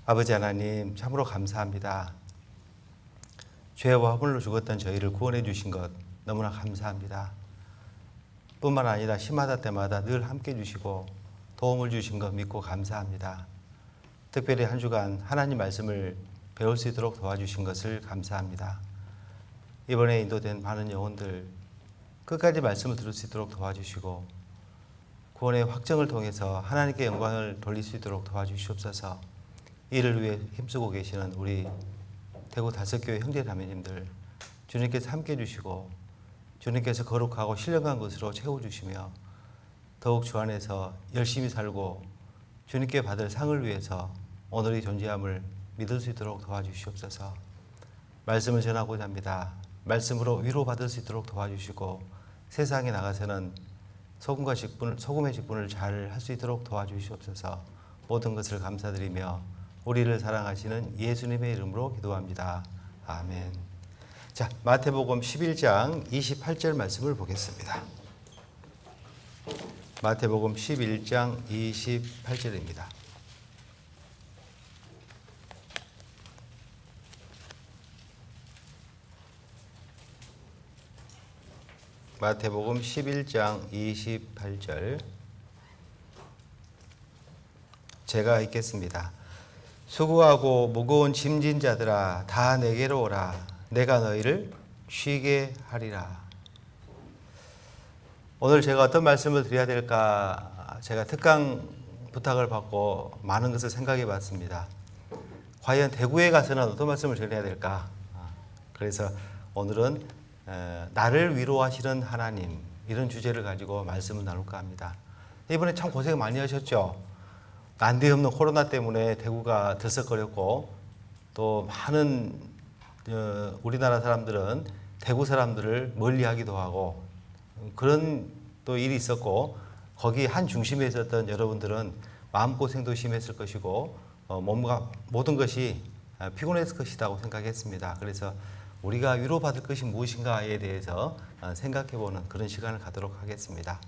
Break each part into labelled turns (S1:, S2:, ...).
S1: 아버지 하나님, 참으로 감사합니다. 죄와 허물로 죽었던 저희를 구원해 주신 것 너무나 감사합니다. 뿐만 아니라 심하다 때마다 늘 함께 해주시고 도움을 주신 것 믿고 감사합니다. 특별히 한 주간 하나님 말씀을 배울 수 있도록 도와주신 것을 감사합니다. 이번에 인도된 많은 영혼들 끝까지 말씀을 들을 수 있도록 도와주시고 구원의 확정을 통해서 하나님께 영광을 돌릴 수 있도록 도와주시옵소서. 이를 위해 힘쓰고 계시는 우리 대구 다섯교회 형제자매님들 주님께서 함께 해주시고 주님께서 거룩하고 신령한 것으로 채워주시며 더욱 주 안에서 열심히 살고 주님께 받을 상을 위해서 오늘의 존재함을 믿을 수 있도록 도와주시옵소서. 말씀을 전하고자 합니다. 말씀으로 위로받을 수 있도록 도와주시고 세상에 나가서는 소금의 직분을 잘 할 수 있도록 도와주시옵소서. 모든 것을 감사드리며 우리를 사랑하시는 예수님의 이름으로 기도합니다. 아멘. 자, 마태복음 11장 28절 말씀을 보겠습니다. 마태복음 11장 28절입니다. 마태복음 11장 28절 제가 읽겠습니다. 수고하고 무거운 짐진 자들아 다 내게로 오라. 내가 너희를 쉬게 하리라. 오늘 제가 어떤 말씀을 드려야 될까 제가 특강 부탁을 받고 많은 것을 생각해 봤습니다. 과연 대구에 가서는 어떤 말씀을 전해야 될까? 그래서 오늘은 나를 위로하시는 하나님 이런 주제를 가지고 말씀을 나눌까 합니다. 이번에 참 고생 많이 하셨죠? 난데없는 코로나 때문에 대구가 들썩거렸고 또 많은 우리나라 사람들은 대구 사람들을 멀리하기도 하고 그런 또 일이 있었고 거기 한 중심에 있었던 여러분들은 마음고생도 심했을 것이고 몸과 모든 것이 피곤했을 것이라고 생각했습니다. 그래서 우리가 위로받을 것이 무엇인가에 대해서 생각해보는 그런 시간을 갖도록 하겠습니다.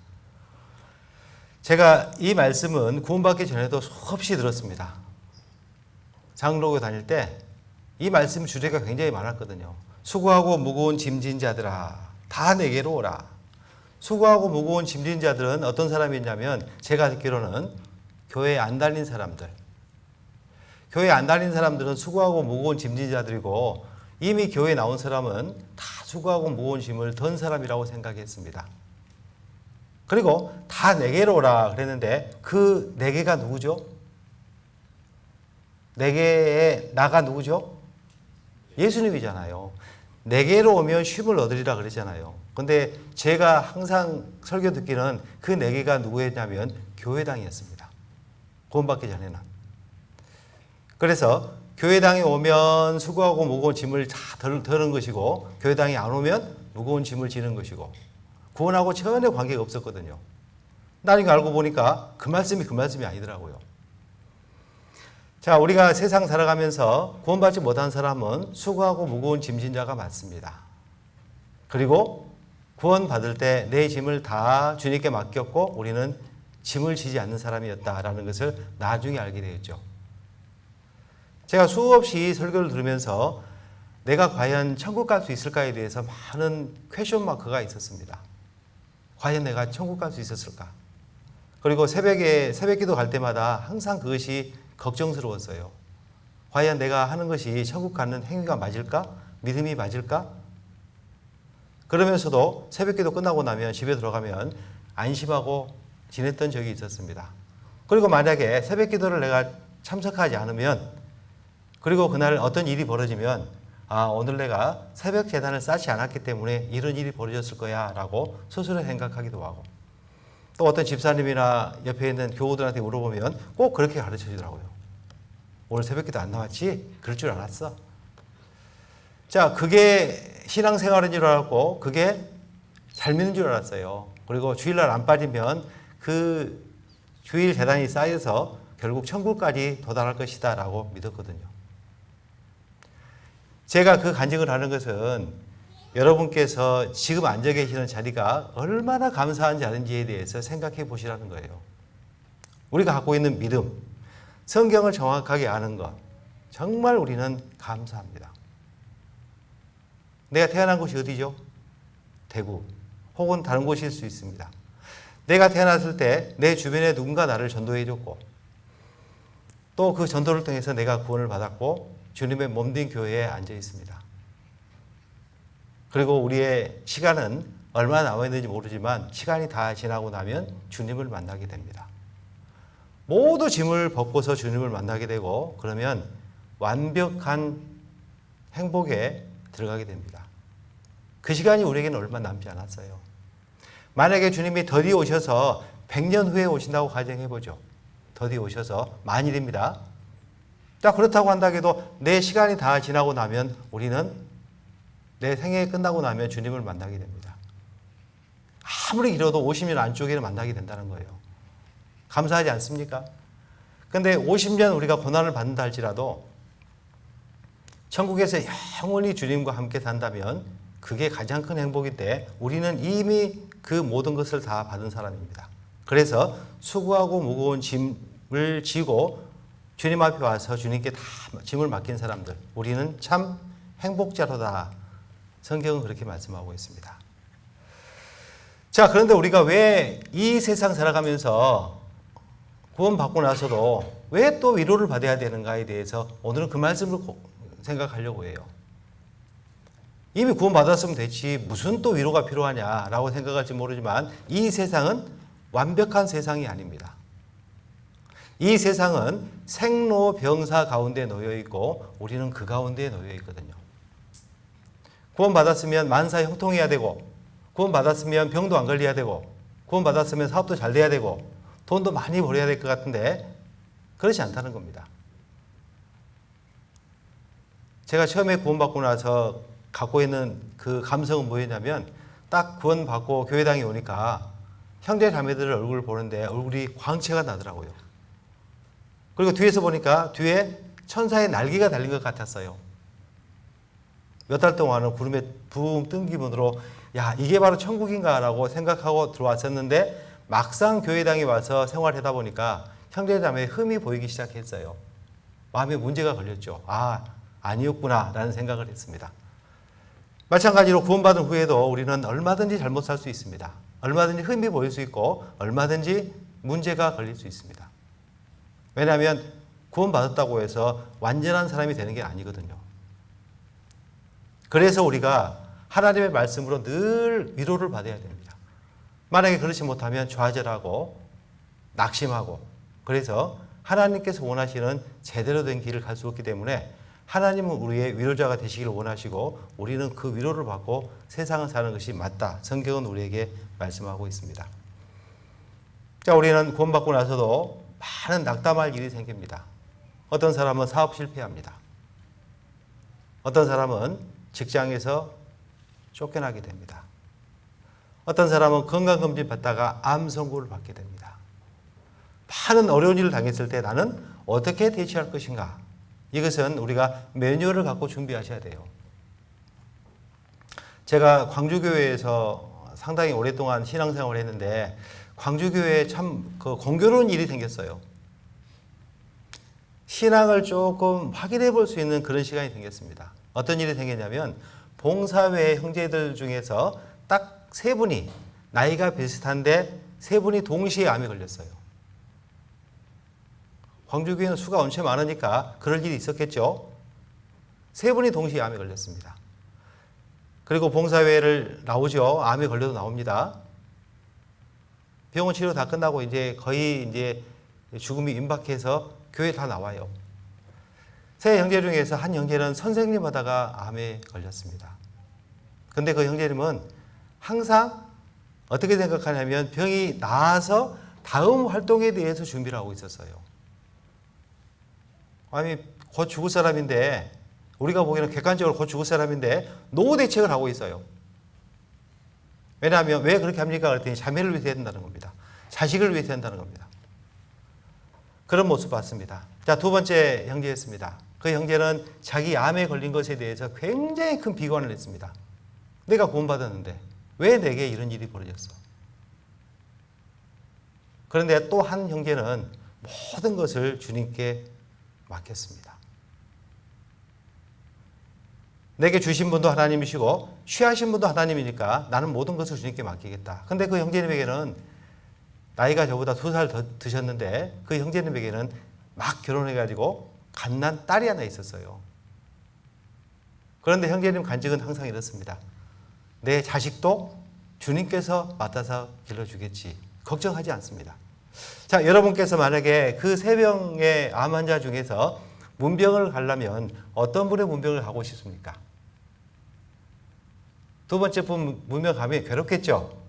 S1: 제가 이 말씀은 구원받기 전에도 수없이 들었습니다. 장로교 다닐 때 이 말씀 주제가 굉장히 많았거든요. 수고하고 무거운 짐진 자들아 다 내게로 오라. 수고하고 무거운 짐진 자들은 어떤 사람이냐면 제가 듣기로는 교회에 안 다닌 사람들. 교회에 안 다닌 사람들은 수고하고 무거운 짐진 자들이고 이미 교회에 나온 사람은 다 수고하고 무거운 짐을 던 사람이라고 생각했습니다. 그리고 다 내게로 오라 그랬는데 그 내게가 누구죠? 내게의 나가 누구죠? 예수님이잖아요. 내게로 오면 쉼을 얻으리라 그랬잖아요. 근데 제가 항상 설교 듣기는 그 내게가 누구였냐면 교회당이었습니다. 구원받기 전에는. 그래서 교회당에 오면 수고하고 무거운 짐을 다 드는 것이고 교회당에 안 오면 무거운 짐을 지는 것이고 구원하고 전혀 관계가 없었거든요. 나중에 알고 보니까 그 말씀이 아니더라고요. 자, 우리가 세상 살아가면서 구원받지 못한 사람은 수고하고 무거운 짐진 자가 많습니다. 그리고 구원받을 때 내 짐을 다 주님께 맡겼고 우리는 짐을 지지 않는 사람이었다라는 것을 나중에 알게 되었죠. 제가 수없이 설교를 들으면서 내가 과연 천국 갈 수 있을까에 대해서 많은 퀘션 마크가 있었습니다. 과연 내가 천국 갈 수 있었을까? 그리고 새벽 기도 갈 때마다 항상 그것이 걱정스러웠어요. 과연 내가 하는 것이 천국 가는 행위가 맞을까? 믿음이 맞을까? 그러면서도 새벽 기도 끝나고 나면 집에 들어가면 안심하고 지냈던 적이 있었습니다. 그리고 만약에 새벽 기도를 내가 참석하지 않으면 그리고 그날 어떤 일이 벌어지면 오늘 내가 새벽 제단을 쌓지 않았기 때문에 이런 일이 벌어졌을 거야 라고 스스로 생각하기도 하고 또 어떤 집사님이나 옆에 있는 교우들한테 물어보면 꼭 그렇게 가르쳐 주더라고요. 오늘 새벽기도 안 나왔지? 그럴 줄 알았어. 자, 그게 신앙생활인 줄 알았고 그게 잘 믿는 줄 알았어요. 그리고 주일날 안 빠지면 그 주일 재단이 쌓여서 결국 천국까지 도달할 것이다 라고 믿었거든요. 제가 그 간증을 하는 것은 여러분께서 지금 앉아 계시는 자리가 얼마나 감사한 자리인지에 대해서 생각해 보시라는 거예요. 우리가 갖고 있는 믿음, 성경을 정확하게 아는 것, 정말 우리는 감사합니다. 내가 태어난 곳이 어디죠? 대구 혹은 다른 곳일 수 있습니다. 내가 태어났을 때 내 주변에 누군가 나를 전도해 줬고 또 그 전도를 통해서 내가 구원을 받았고 주님의 몸된 교회에 앉아 있습니다. 그리고 우리의 시간은 얼마나 남아있는지 모르지만 시간이 다 지나고 나면 주님을 만나게 됩니다. 모두 짐을 벗고서 주님을 만나게 되고 그러면 완벽한 행복에 들어가게 됩니다. 그 시간이 우리에게는 얼마 남지 않았어요. 만약에 주님이 더디 오셔서 100년 후에 오신다고 가정해보죠. 더디 오셔서 만일입니다. 자, 그렇다고 한다 해도 내 시간이 다 지나고 나면 우리는 내 생애 끝나고 나면 주님을 만나게 됩니다. 아무리 길어도 50년 안쪽에는 만나게 된다는 거예요. 감사하지 않습니까? 근데 50년 우리가 고난을 받는다 할지라도 천국에서 영원히 주님과 함께 산다면 그게 가장 큰 행복인데 우리는 이미 그 모든 것을 다 받은 사람입니다. 그래서 수고하고 무거운 짐을 지고 주님 앞에 와서 주님께 다 짐을 맡긴 사람들, 우리는 참 행복자로다. 성경은 그렇게 말씀하고 있습니다. 자, 그런데 우리가 왜 이 세상 살아가면서 구원받고 나서도 왜 또 위로를 받아야 되는가에 대해서 오늘은 그 말씀을 생각하려고 해요. 이미 구원받았으면 됐지 무슨 또 위로가 필요하냐라고 생각할지 모르지만 이 세상은 완벽한 세상이 아닙니다. 이 세상은 생로병사 가운데 놓여 있고 우리는 그 가운데 놓여 있거든요. 구원받았으면 만사 형통해야 되고 구원받았으면 병도 안 걸려야 되고 구원받았으면 사업도 잘 돼야 되고 돈도 많이 벌어야 될 것 같은데 그렇지 않다는 겁니다. 제가 처음에 구원받고 나서 갖고 있는 그 감성은 뭐였냐면 딱 구원받고 교회당에 오니까 형제 자매들 얼굴을 보는데 얼굴이 광채가 나더라고요. 그리고 뒤에서 보니까 뒤에 천사의 날개가 달린 것 같았어요. 몇 달 동안은 구름에 붕 뜬 기분으로 야 이게 바로 천국인가 라고 생각하고 들어왔었는데 막상 교회당에 와서 생활하다 보니까 형제자매의 흠이 보이기 시작했어요. 마음에 문제가 걸렸죠. 아니었구나 라는 생각을 했습니다. 마찬가지로 구원받은 후에도 우리는 얼마든지 잘못 살 수 있습니다. 얼마든지 흠이 보일 수 있고 얼마든지 문제가 걸릴 수 있습니다. 왜냐하면 구원받았다고 해서 완전한 사람이 되는 게 아니거든요. 그래서 우리가 하나님의 말씀으로 늘 위로를 받아야 됩니다. 만약에 그렇지 못하면 좌절하고 낙심하고 그래서 하나님께서 원하시는 제대로 된 길을 갈 수 없기 때문에 하나님은 우리의 위로자가 되시기를 원하시고 우리는 그 위로를 받고 세상을 사는 것이 맞다. 성경은 우리에게 말씀하고 있습니다. 자, 우리는 구원받고 나서도 많은 낙담할 일이 생깁니다. 어떤 사람은 사업 실패합니다. 어떤 사람은 직장에서 쫓겨나게 됩니다. 어떤 사람은 건강검진 받다가 암 선고를 받게 됩니다. 많은 어려운 일을 당했을 때 나는 어떻게 대처할 것인가? 이것은 우리가 매뉴얼을 갖고 준비하셔야 돼요. 제가 광주교회에서 상당히 오랫동안 신앙생활을 했는데 광주교회에 참 공교로운 일이 생겼어요. 신앙을 조금 확인해 볼 수 있는 그런 시간이 생겼습니다. 어떤 일이 생겼냐면 봉사회 형제들 중에서 딱 세 분이 나이가 비슷한데 세 분이 동시에 암에 걸렸어요. 광주교회는 수가 엄청 많으니까 그럴 일이 있었겠죠. 세 분이 동시에 암에 걸렸습니다. 그리고 봉사회를 나오죠. 암에 걸려도 나옵니다. 병원 치료 다 끝나고 이제 거의 이제 죽음이 임박해서 교회 다 나와요. 세 형제 중에서 한 형제는 선생님 하다가 암에 걸렸습니다. 근데 그 형제님은 항상 어떻게 생각하냐면 병이 나아서 다음 활동에 대해서 준비를 하고 있었어요. 아니, 곧 죽을 사람인데, 우리가 보기에는 객관적으로 곧 죽을 사람인데, 노후 대책을 하고 있어요. 왜냐하면, 왜 그렇게 합니까? 그랬더니 자매를 위해서 해야 된다는 겁니다. 자식을 위해서 한다는 겁니다. 그런 모습 봤습니다. 자, 두 번째 형제였습니다. 그 형제는 자기 암에 걸린 것에 대해서 굉장히 큰 비관을 했습니다. 내가 구원받았는데, 왜 내게 이런 일이 벌어졌어? 그런데 또 한 형제는 모든 것을 주님께 맡겼습니다. 내게 주신 분도 하나님이시고 취하신 분도 하나님이니까 나는 모든 것을 주님께 맡기겠다. 근데 그 형제님에게는 나이가 저보다 2살 더 드셨는데 그 형제님에게는 막 결혼해가지고 갓난 딸이 하나 있었어요. 그런데 형제님 간증은 항상 이렇습니다. 내 자식도 주님께서 맡아서 길러주겠지. 걱정하지 않습니다. 자, 여러분께서 만약에 그 3명의 암 환자 중에서 문병을 가려면 어떤 분의 문병을 가고 싶습니까? 두 번째 분 문병 가면 괴롭겠죠?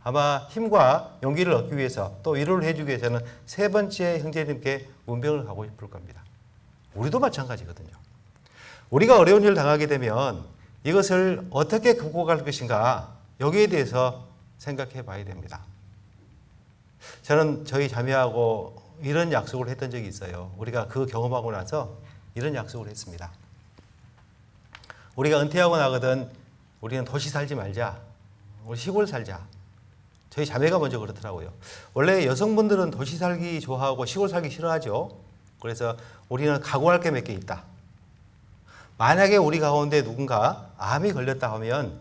S1: 아마 힘과 용기를 얻기 위해서 또 위로를 해주기 위해서는 3번째 형제님께 문병을 가고 싶을 겁니다. 우리도 마찬가지거든요. 우리가 어려운 일을 당하게 되면 이것을 어떻게 극복할 것인가 여기에 대해서 생각해 봐야 됩니다. 저는 저희 자매하고 이런 약속을 했던 적이 있어요. 우리가 그 경험하고 나서 이런 약속을 했습니다. 우리가 은퇴하고 나거든 우리는 도시 살지 말자. 우리 시골 살자. 저희 자매가 먼저 그렇더라고요. 원래 여성분들은 도시 살기 좋아하고 시골 살기 싫어하죠. 그래서 우리는 각오할 게 몇 개 있다. 만약에 우리 가운데 누군가 암이 걸렸다 하면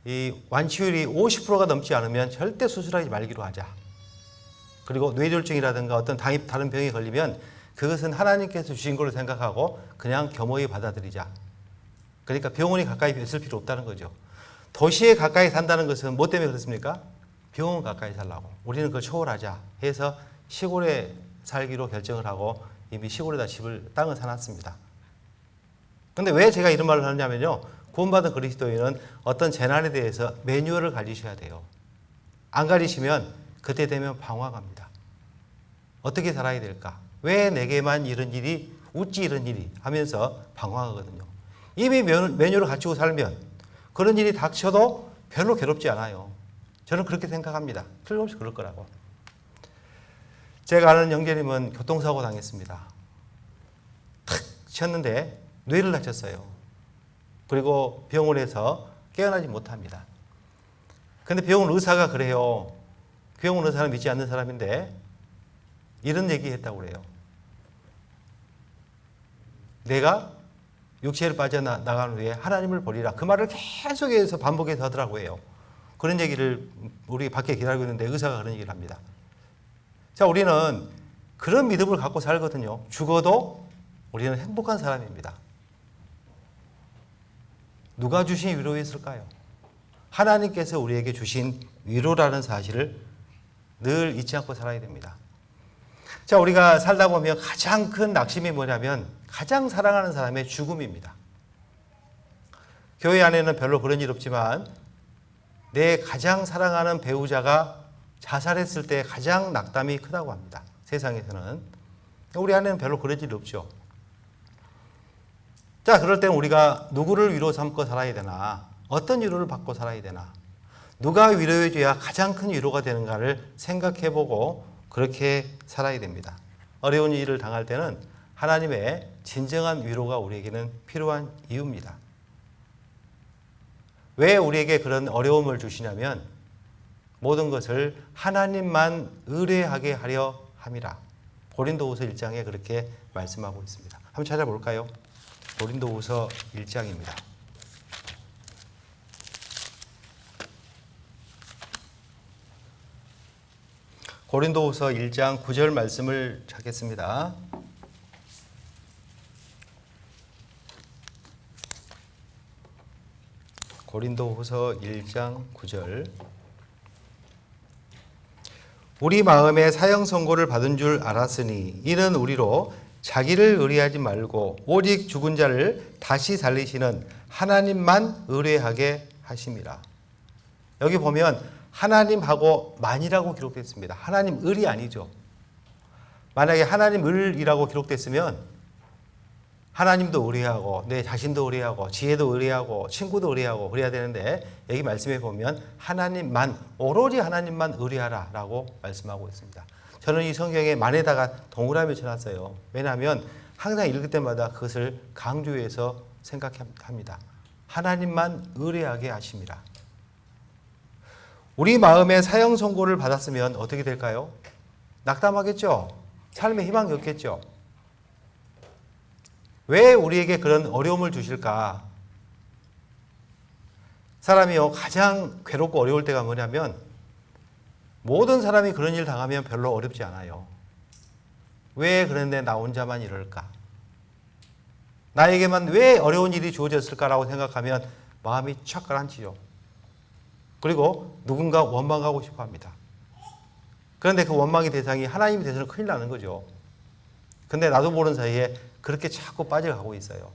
S1: 이 완치율이 50%가 넘지 않으면 절대 수술하지 말기로 하자. 그리고 뇌졸중이라든가 어떤 다른 병이 걸리면 그것은 하나님께서 주신 걸로 생각하고 그냥 겸허히 받아들이자. 그러니까 병원이 가까이 있을 필요 없다는 거죠. 도시에 가까이 산다는 것은 뭐 때문에 그렇습니까? 병원 가까이 살라고. 우리는 그걸 초월하자 해서 시골에 살기로 결정을 하고 이미 시골에다 땅을 사놨습니다. 근데 왜 제가 이런 말을 하느냐면요. 구원받은 그리스도인은 어떤 재난에 대해서 매뉴얼을 가지셔야 돼요. 안 가지시면 그때 되면 방황합니다. 어떻게 살아야 될까? 왜 내게만 이런 일이, 어찌 이런 일이 하면서 방황하거든요. 이미 매뉴얼을 갖추고 살면 그런 일이 닥쳐도 별로 괴롭지 않아요. 저는 그렇게 생각합니다. 틀림없이 그럴 거라고. 제가 아는 형제님은 교통사고 당했습니다. 탁 쳤는데 뇌를 다쳤어요. 그리고 병원에서 깨어나지 못합니다. 근데 병원 의사가 그래요. 병원 의사는 믿지 않는 사람인데 이런 얘기 했다고 그래요. 내가 육체를 빠져나간 후에 하나님을 보리라. 그 말을 계속해서 반복해서 하더라고요. 그런 얘기를 우리 밖에 기다리고 있는데 의사가 그런 얘기를 합니다. 자, 우리는 그런 믿음을 갖고 살거든요. 죽어도 우리는 행복한 사람입니다. 누가 주신 위로였을까요? 하나님께서 우리에게 주신 위로라는 사실을 늘 잊지 않고 살아야 됩니다. 자, 우리가 살다 보면 가장 큰 낙심이 뭐냐면 가장 사랑하는 사람의 죽음입니다. 교회 안에는 별로 그런 일 없지만 내 가장 사랑하는 배우자가 자살했을 때 가장 낙담이 크다고 합니다. 세상에서는. 우리 안에는 별로 그런 일 없죠. 자, 그럴 때는 우리가 누구를 위로 삼고 살아야 되나? 어떤 위로를 받고 살아야 되나? 누가 위로해줘야 가장 큰 위로가 되는가를 생각해보고 그렇게 살아야 됩니다. 어려운 일을 당할 때는 하나님의 진정한 위로가 우리에게는 필요한 이유입니다. 왜 우리에게 그런 어려움을 주시냐면 모든 것을 하나님만 의뢰하게 하려 함이라. 고린도후서 1장에 그렇게 말씀하고 있습니다. 한번 찾아볼까요? 고린도후서 1장입니다. 고린도후서 1장 9절 말씀을 찾겠습니다. 고린도후서 1장 9절. 우리 마음에 사형 선고를 받은 줄 알았으니 이는 우리로 자기를 의뢰하지 말고 오직 죽은 자를 다시 살리시는 하나님만 의뢰하게 하심이라. 여기 보면 하나님하고 만이라고 기록됐습니다. 하나님 을이 아니죠. 만약에 하나님 을이라고 기록됐으면 하나님도 의뢰하고 내 자신도 의뢰하고 지혜도 의뢰하고 친구도 의뢰하고 그래야 되는데 여기 말씀에 보면 하나님만, 오로지 하나님만 의뢰하라 라고 말씀하고 있습니다. 저는 이 성경에 만에다가 동그라미 쳐놨어요. 왜냐하면 항상 읽을 때마다 그것을 강조해서 생각합니다. 하나님만 의뢰하게 하심이라. 우리 마음에 사형 선고를 받았으면 어떻게 될까요? 낙담하겠죠. 삶에 희망이 없겠죠. 왜 우리에게 그런 어려움을 주실까? 사람이요, 가장 괴롭고 어려울 때가 뭐냐면 모든 사람이 그런 일 당하면 별로 어렵지 않아요. 왜 그런데 나 혼자만 이럴까? 나에게만 왜 어려운 일이 주어졌을까라고 생각하면 마음이 착 가라앉히죠. 그리고 누군가 원망하고 싶어 합니다. 그런데 그 원망의 대상이 하나님이 되서는 큰일 나는 거죠. 근데 나도 모르는 사이에 그렇게 자꾸 빠져가고 있어요.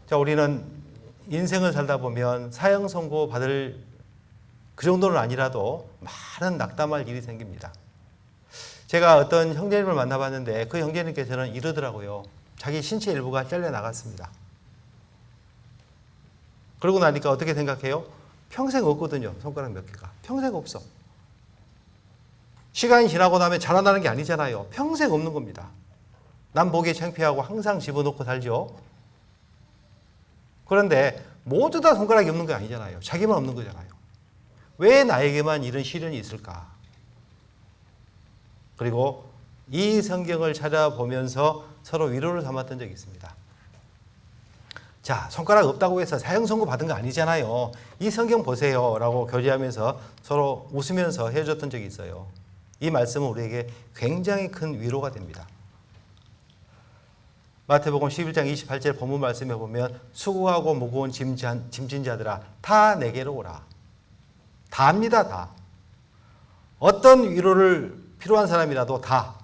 S1: 자, 우리는 인생을 살다 보면 사형 선고 받을 그 정도는 아니라도 많은 낙담할 일이 생깁니다. 제가 어떤 형제님을 만나봤는데 그 형제님께서는 이러더라고요. 자기 신체 일부가 잘려나갔습니다. 그러고 나니까 어떻게 생각해요? 평생 없거든요. 손가락 몇 개가. 평생 없어. 시간이 지나고 나면 자라나는 게 아니잖아요. 평생 없는 겁니다. 남 보기에 창피하고 항상 집어넣고 살죠. 그런데 모두 다 손가락이 없는 게 아니잖아요. 자기만 없는 거잖아요. 왜 나에게만 이런 시련이 있을까? 그리고 이 성경을 찾아보면서 서로 위로를 삼았던 적이 있습니다. 자, 손가락 없다고 해서 사형 선고 받은 거 아니잖아요. 이 성경 보세요 라고 교제하면서 서로 웃으면서 헤어졌던 적이 있어요. 이 말씀은 우리에게 굉장히 큰 위로가 됩니다. 마태복음 11장 28절 본문 말씀에 보면 수고하고 무거운 짐진 자들아 다 내게로 오라. 다입니다. 다. 어떤 위로를 필요한 사람이라도 다,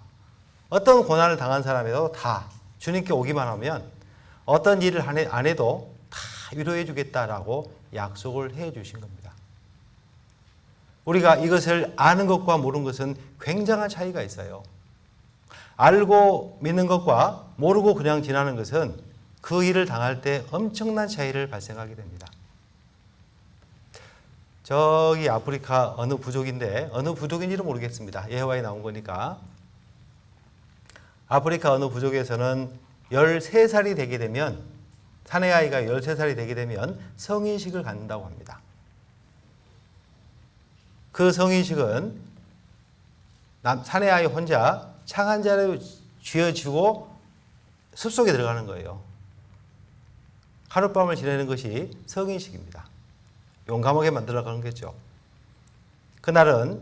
S1: 어떤 고난을 당한 사람이라도 다 주님께 오기만 하면 어떤 일을 안 해도 다 위로해 주겠다라고 약속을 해 주신 겁니다. 우리가 이것을 아는 것과 모르는 것은 굉장한 차이가 있어요. 알고 믿는 것과 모르고 그냥 지나는 것은 그 일을 당할 때 엄청난 차이를 발생하게 됩니다. 저기 아프리카 어느 부족인데 어느 부족인지는 모르겠습니다. 예화에 나온 거니까. 아프리카 어느 부족에서는 13살이 되게 되면 사내 아이가 13살이 되게 되면 성인식을 갖는다고 합니다. 그 성인식은 사내 아이 혼자 창 한 자루 쥐어주고 숲속에 들어가는 거예요. 하룻밤을 지내는 것이 성인식입니다. 용감하게 만들어가는 거죠. 그날은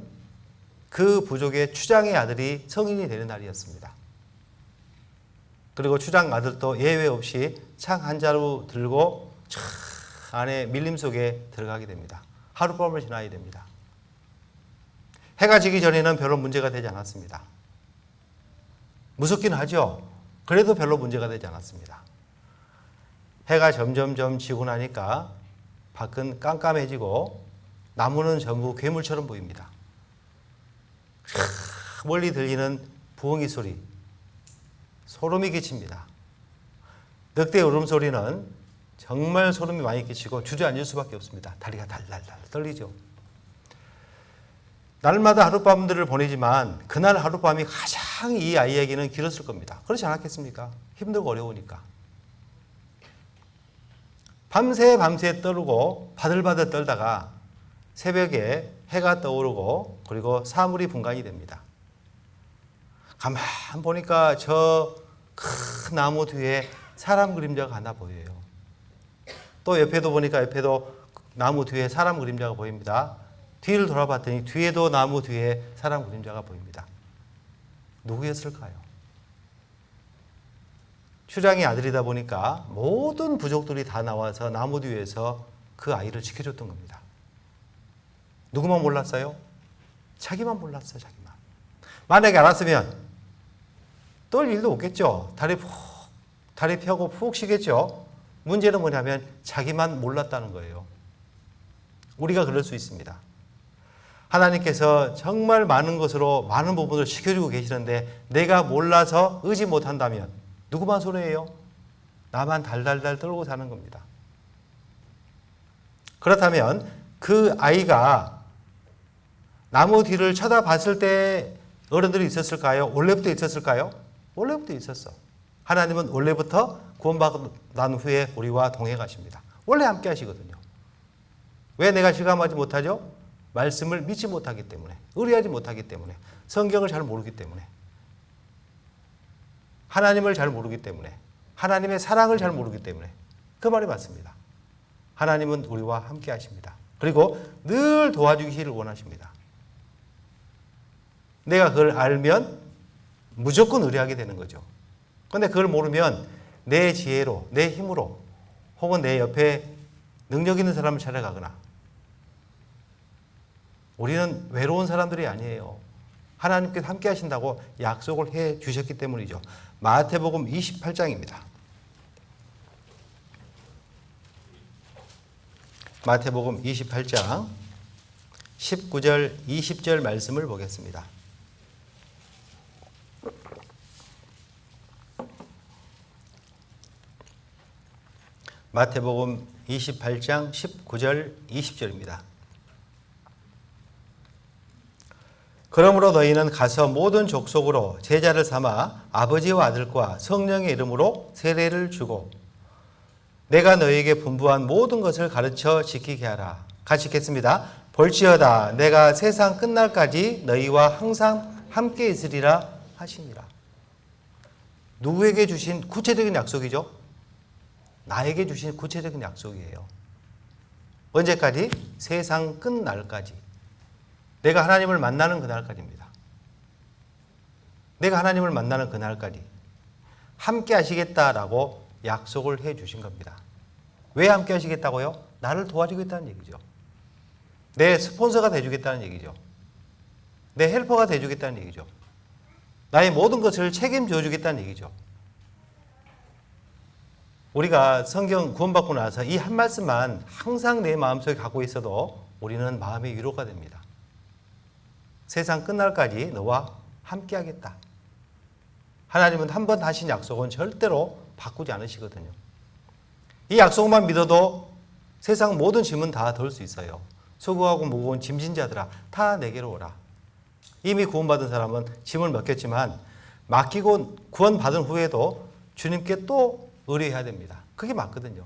S1: 그 부족의 추장의 아들이 성인이 되는 날이었습니다. 그리고 추장 아들도 예외 없이 창 한 자루 들고 안에 밀림 속에 들어가게 됩니다. 하룻밤을 지나야 됩니다. 해가 지기 전에는 별로 문제가 되지 않았습니다. 무섭긴 하죠. 그래도 별로 문제가 되지 않았습니다. 해가 점점점 지고 나니까 밖은 깜깜해지고 나무는 전부 괴물처럼 보입니다. 멀리 들리는 부엉이 소리, 소름이 끼칩니다. 늑대 울음소리는 정말 소름이 많이 끼치고 주저앉을 수밖에 없습니다. 다리가 달달달 떨리죠. 날마다 하룻밤들을 보내지만 그날 하룻밤이 가장 이 아이에게는 길었을 겁니다. 그렇지 않았겠습니까? 힘들고 어려우니까. 밤새 떨고 바들바들 떨다가 새벽에 해가 떠오르고 그리고 사물이 분간이 됩니다. 가만 보니까 저 큰 나무 뒤에 사람 그림자가 하나 보여요. 또 옆에도 보니까 옆에도 나무 뒤에 사람 그림자가 보입니다. 뒤를 돌아봤더니 뒤에도 나무 뒤에 사람 그림자가 보입니다. 누구였을까요? 추장의 아들이다 보니까 모든 부족들이 다 나와서 나무 뒤에서 그 아이를 지켜줬던 겁니다. 누구만 몰랐어요? 자기만 몰랐어요. 자기만. 만약에 알았으면 떨 일도 없겠죠. 다리 펴고 푹 쉬겠죠. 문제는 뭐냐면 자기만 몰랐다는 거예요. 우리가 그럴 수 있습니다. 하나님께서 정말 많은 것으로 많은 부분을 지켜주고 계시는데 내가 몰라서 의지 못한다면 누구만 손해예요? 나만 달달달 떨고 사는 겁니다. 그렇다면 그 아이가 나무 뒤를 쳐다봤을 때 어른들이 있었을까요? 원래부터 있었을까요? 원래부터 있었어. 하나님은 원래부터 구원받고 난 후에 우리와 동행 하십니다. 원래 함께 하시거든요. 왜 내가 실감하지 못하죠? 말씀을 믿지 못하기 때문에, 의뢰하지 못하기 때문에, 성경을 잘 모르기 때문에. 하나님을 잘 모르기 때문에, 하나님의 사랑을 잘 모르기 때문에. 그 말이 맞습니다. 하나님은 우리와 함께 하십니다. 그리고 늘 도와주시기를 원하십니다. 내가 그걸 알면 무조건 의뢰하게 되는 거죠. 그런데 그걸 모르면 내 지혜로, 내 힘으로, 혹은 내 옆에 능력 있는 사람을 찾아가거나, 우리는 외로운 사람들이 아니에요. 하나님께서 함께 하신다고 약속을 해 주셨기 때문이죠. 마태복음 28장입니다. 마태복음 28장 19절, 20절 말씀을 보겠습니다. 마태복음 28장 19절, 20절입니다. 그러므로 너희는 가서 모든 족속으로 제자를 삼아 아버지와 아들과 성령의 이름으로 세례를 주고 내가 너희에게 분부한 모든 것을 가르쳐 지키게 하라. 같이 읽겠습니다. 볼지어다 내가 세상 끝날까지 너희와 항상 함께 있으리라 하시니라. 누구에게 주신 구체적인 약속이죠? 나에게 주신 구체적인 약속이에요. 언제까지? 세상 끝날까지. 내가 하나님을 만나는 그날까지입니다. 내가 하나님을 만나는 그날까지 함께 하시겠다라고 약속을 해 주신 겁니다. 왜 함께 하시겠다고요? 나를 도와주겠다는 얘기죠. 내 스폰서가 돼주겠다는 얘기죠. 내 헬퍼가 돼주겠다는 얘기죠. 나의 모든 것을 책임져 주겠다는 얘기죠. 우리가 성경 구원받고 나서 이 한 말씀만 항상 내 마음속에 갖고 있어도 우리는 마음의 위로가 됩니다. 세상 끝날까지 너와 함께 하겠다. 하나님은 한 번 하신 약속은 절대로 바꾸지 않으시거든요. 이 약속만 믿어도 세상 모든 짐은 다 덜 수 있어요. 수고하고 무거운 짐진 자들아 다 내게로 오라. 이미 구원받은 사람은 짐을 맡겼지만 맡기고 구원받은 후에도 주님께 또 의뢰해야 됩니다. 그게 맞거든요.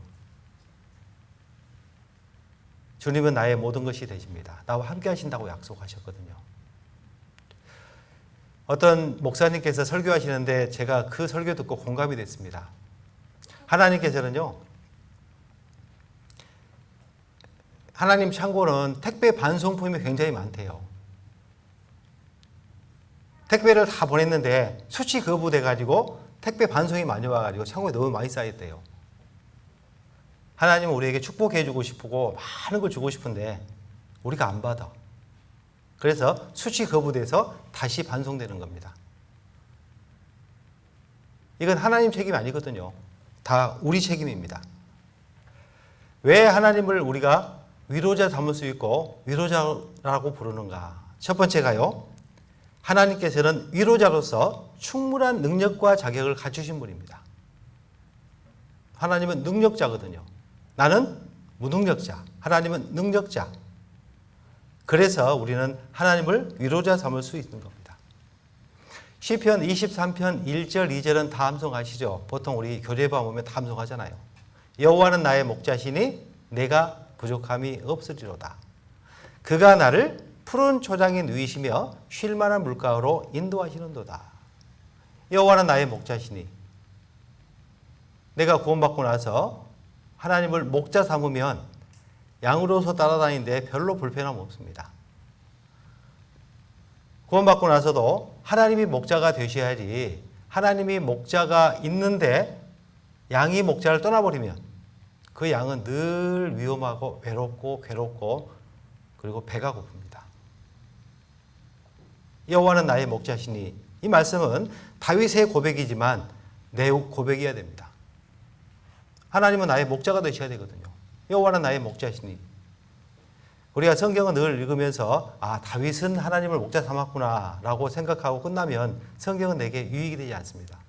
S1: 주님은 나의 모든 것이 되십니다. 나와 함께 하신다고 약속하셨거든요. 어떤 목사님께서 설교하시는데 제가 그 설교 듣고 공감이 됐습니다. 하나님께서는요, 하나님 창고는 택배 반송품이 굉장히 많대요. 택배를 다 보냈는데 수치 거부돼가지고 택배 반송이 많이 와가지고 창고에 너무 많이 쌓였대요. 하나님은 우리에게 축복해주고 싶고 많은 걸 주고 싶은데 우리가 안 받아. 그래서 수치 거부돼서 다시 반송되는 겁니다. 이건 하나님 책임이 아니거든요. 다 우리 책임입니다. 왜 하나님을 우리가 위로자 삼을 수 있고 위로자라고 부르는가? 첫 번째가요, 하나님께서는 위로자로서 충분한 능력과 자격을 갖추신 분입니다. 하나님은 능력자거든요. 나는 무능력자, 하나님은 능력자. 그래서 우리는 하나님을 위로자 삼을 수 있는 겁니다. 시편 23편 1절 2절은 다 암송하시죠. 보통 우리 교재방 보면 다 암송하잖아요. 여호와는 나의 목자시니 내가 부족함이 없으리로다. 그가 나를 푸른 초장에 누이시며 쉴 만한 물가로 인도하시는도다. 여호와는 나의 목자시니, 내가 구원받고 나서 하나님을 목자 삼으면 양으로서 따라다니는데 별로 불편함 없습니다. 구원받고 나서도 하나님이 목자가 되셔야지, 하나님이 목자가 있는데 양이 목자를 떠나버리면 그 양은 늘 위험하고 외롭고 괴롭고 그리고 배가 고픕니다. 여호와는 나의 목자시니, 이 말씀은 다윗의 고백이지만 내 고백이어야 됩니다. 하나님은 나의 목자가 되셔야 되거든요. 여호와는 나의 목자시니. 우리가 성경을 늘 읽으면서 다윗은 하나님을 목자 삼았구나 라고 생각하고 끝나면 성경은 내게 유익이 되지 않습니다.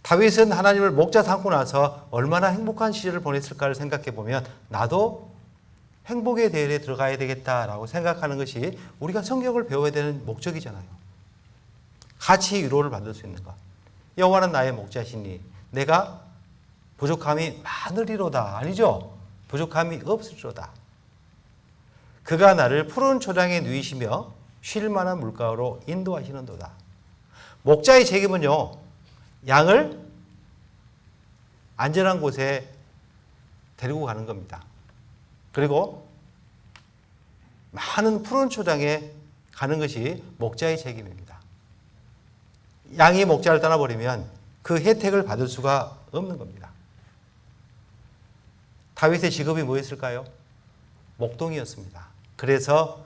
S1: 다윗은 하나님을 목자 삼고 나서 얼마나 행복한 시절을 보냈을까를 생각해 보면 나도 행복의 대열에 들어가야 되겠다라고 생각하는 것이 우리가 성경을 배워야 되는 목적이잖아요. 같이 위로를 받을 수 있는 것. 여호와는 나의 목자시니 내가 부족함이 많으리로다. 아니죠. 부족함이 없으리로다. 그가 나를 푸른 초장에 누이시며 쉴 만한 물가로 인도하시는도다. 목자의 책임은요, 양을 안전한 곳에 데리고 가는 겁니다. 그리고 많은 푸른 초장에 가는 것이 목자의 책임입니다. 양이 목자를 떠나버리면 그 혜택을 받을 수가 없는 겁니다. 다윗의 직업이 뭐였을까요? 목동이었습니다. 그래서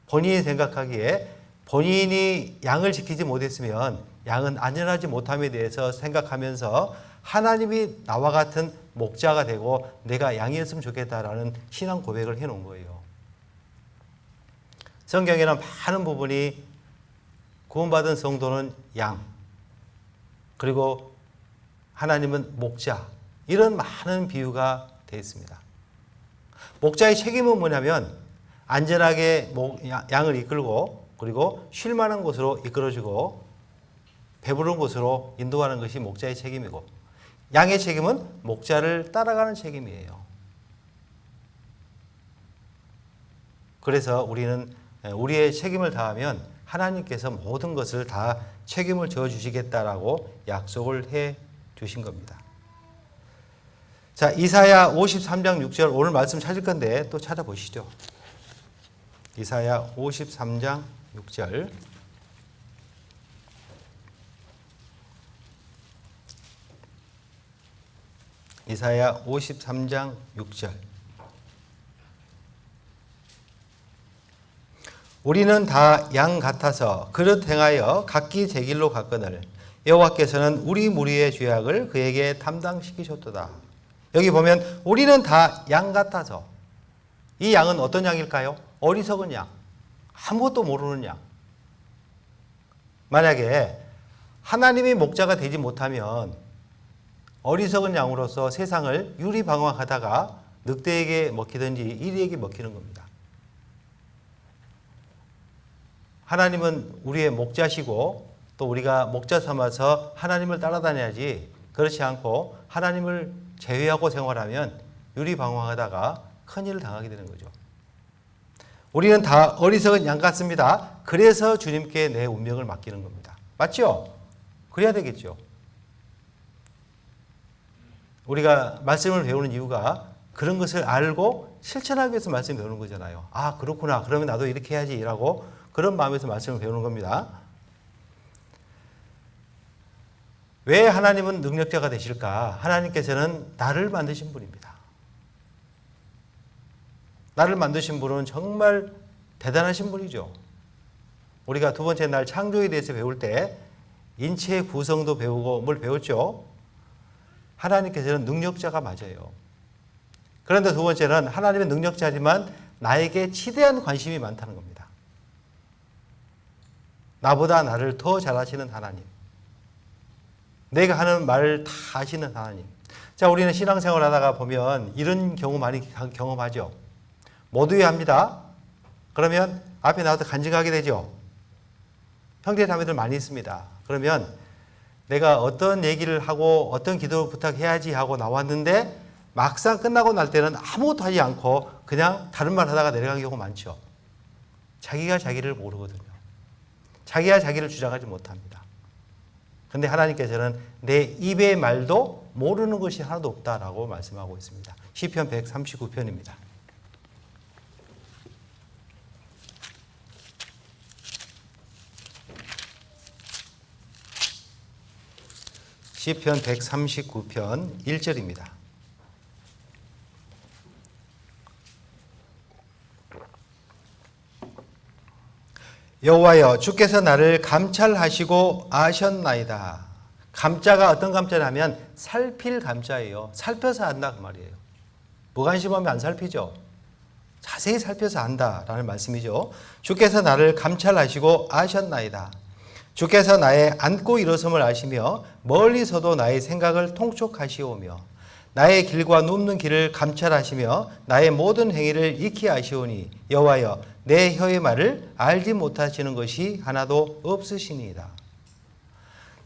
S1: 본인이 생각하기에 본인이 양을 지키지 못했으면 양은 안전하지 못함에 대해서 생각하면서 하나님이 나와 같은 목자가 되고 내가 양이었으면 좋겠다라는 신앙 고백을 해놓은 거예요. 성경에는 많은 부분이 구원받은 성도는 양, 그리고 하나님은 목자, 이런 많은 비유가 되어 있습니다. 목자의 책임은 뭐냐면 안전하게 양을 이끌고 그리고 쉴 만한 곳으로 이끌어주고 배부른 곳으로 인도하는 것이 목자의 책임이고, 양의 책임은 목자를 따라가는 책임이에요. 그래서 우리는 우리의 책임을 다하면 하나님께서 모든 것을 다 책임을 져주시겠다라고 약속을 해 주신 겁니다. 자, 이사야 53장 6절 오늘 말씀 찾을 건데 또 찾아보시죠. 이사야 53장 6절. 이사야 53장 6절. 우리는 다 양 같아서 그릇 행하여 각기 제 길로 갔거늘 여호와께서는 우리 무리의 죄악을 그에게 담당시키셨도다. 여기 보면 우리는 다 양 같아서, 이 양은 어떤 양일까요? 어리석은 양, 아무것도 모르는 양. 만약에 하나님이 목자가 되지 못하면 어리석은 양으로서 세상을 유리방황하다가 늑대에게 먹히든지 이리에게 먹히는 겁니다. 하나님은 우리의 목자시고 또 우리가 목자 삼아서 하나님을 따라다녀야지, 그렇지 않고 하나님을 제외하고 생활하면 유리방황하다가 큰일을 당하게 되는 거죠. 우리는 다 어리석은 양 같습니다. 그래서 주님께 내 운명을 맡기는 겁니다. 맞죠? 그래야 되겠죠. 우리가 말씀을 배우는 이유가 그런 것을 알고 실천하기 위해서 말씀을 배우는 거잖아요. 아, 그렇구나. 그러면 나도 이렇게 해야지 라고 그런 마음에서 말씀을 배우는 겁니다. 왜 하나님은 능력자가 되실까? 하나님께서는 나를 만드신 분입니다. 나를 만드신 분은 정말 대단하신 분이죠. 우리가 두 번째 날 창조에 대해서 배울 때 인체의 구성도 배우고 뭘 배웠죠? 하나님께서는 능력자가 맞아요. 그런데 두 번째는 하나님은 능력자지만 나에게 치대한 관심이 많다는 겁니다. 나보다 나를 더 잘하시는 하나님, 내가 하는 말을 다 아시는 하나님. 자, 우리는 신앙생활 하다가 보면 이런 경우 많이 경험하죠. 모두야 합니다. 그러면 앞에 나와서 간증하게 되죠. 형제 자매들 많이 있습니다. 그러면 내가 어떤 얘기를 하고 어떤 기도 부탁해야지 하고 나왔는데 막상 끝나고 날 때는 아무것도 하지 않고 그냥 다른 말 하다가 내려가는 경우가 많죠. 자기가 자기를 모르거든요. 자기가 자기를 주장하지 못합니다. 그런데 하나님께서는 내 입의 말도 모르는 것이 하나도 없다라고 말씀하고 있습니다. 시편 139편입니다. 시편 139편 1절입니다. 여호와여, 주께서 나를 감찰하시고 아셨나이다. 감자가 어떤 감자냐면 살필 감자예요. 살펴서 안다 그 말이에요. 무관심하면 안 살피죠. 자세히 살펴서 안다라는 말씀이죠. 주께서 나를 감찰하시고 아셨나이다. 주께서 나의 앉고 일어섬을 아시며 멀리서도 나의 생각을 통촉하시오며 나의 길과 눕는 길을 감찰하시며 나의 모든 행위를 익히 아시오니 여호와여, 내 혀의 말을 알지 못하시는 것이 하나도 없으시니이다.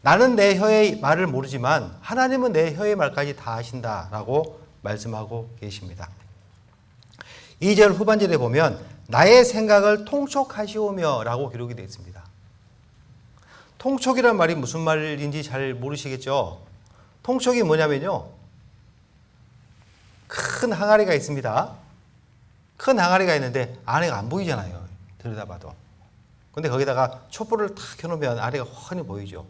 S1: 나는 내 혀의 말을 모르지만 하나님은 내 혀의 말까지 다 아신다라고 말씀하고 계십니다. 2절 후반절에 보면 나의 생각을 통촉하시오며 라고 기록이 되어 있습니다. 통촉이란 말이 무슨 말인지 잘 모르시겠죠? 통촉이 뭐냐면요. 큰 항아리가 있습니다. 큰 항아리가 있는데 안에가 안 보이잖아요. 들여다봐도. 근데 거기다가 촛불을 탁 켜놓으면 아래가 훤히 보이죠.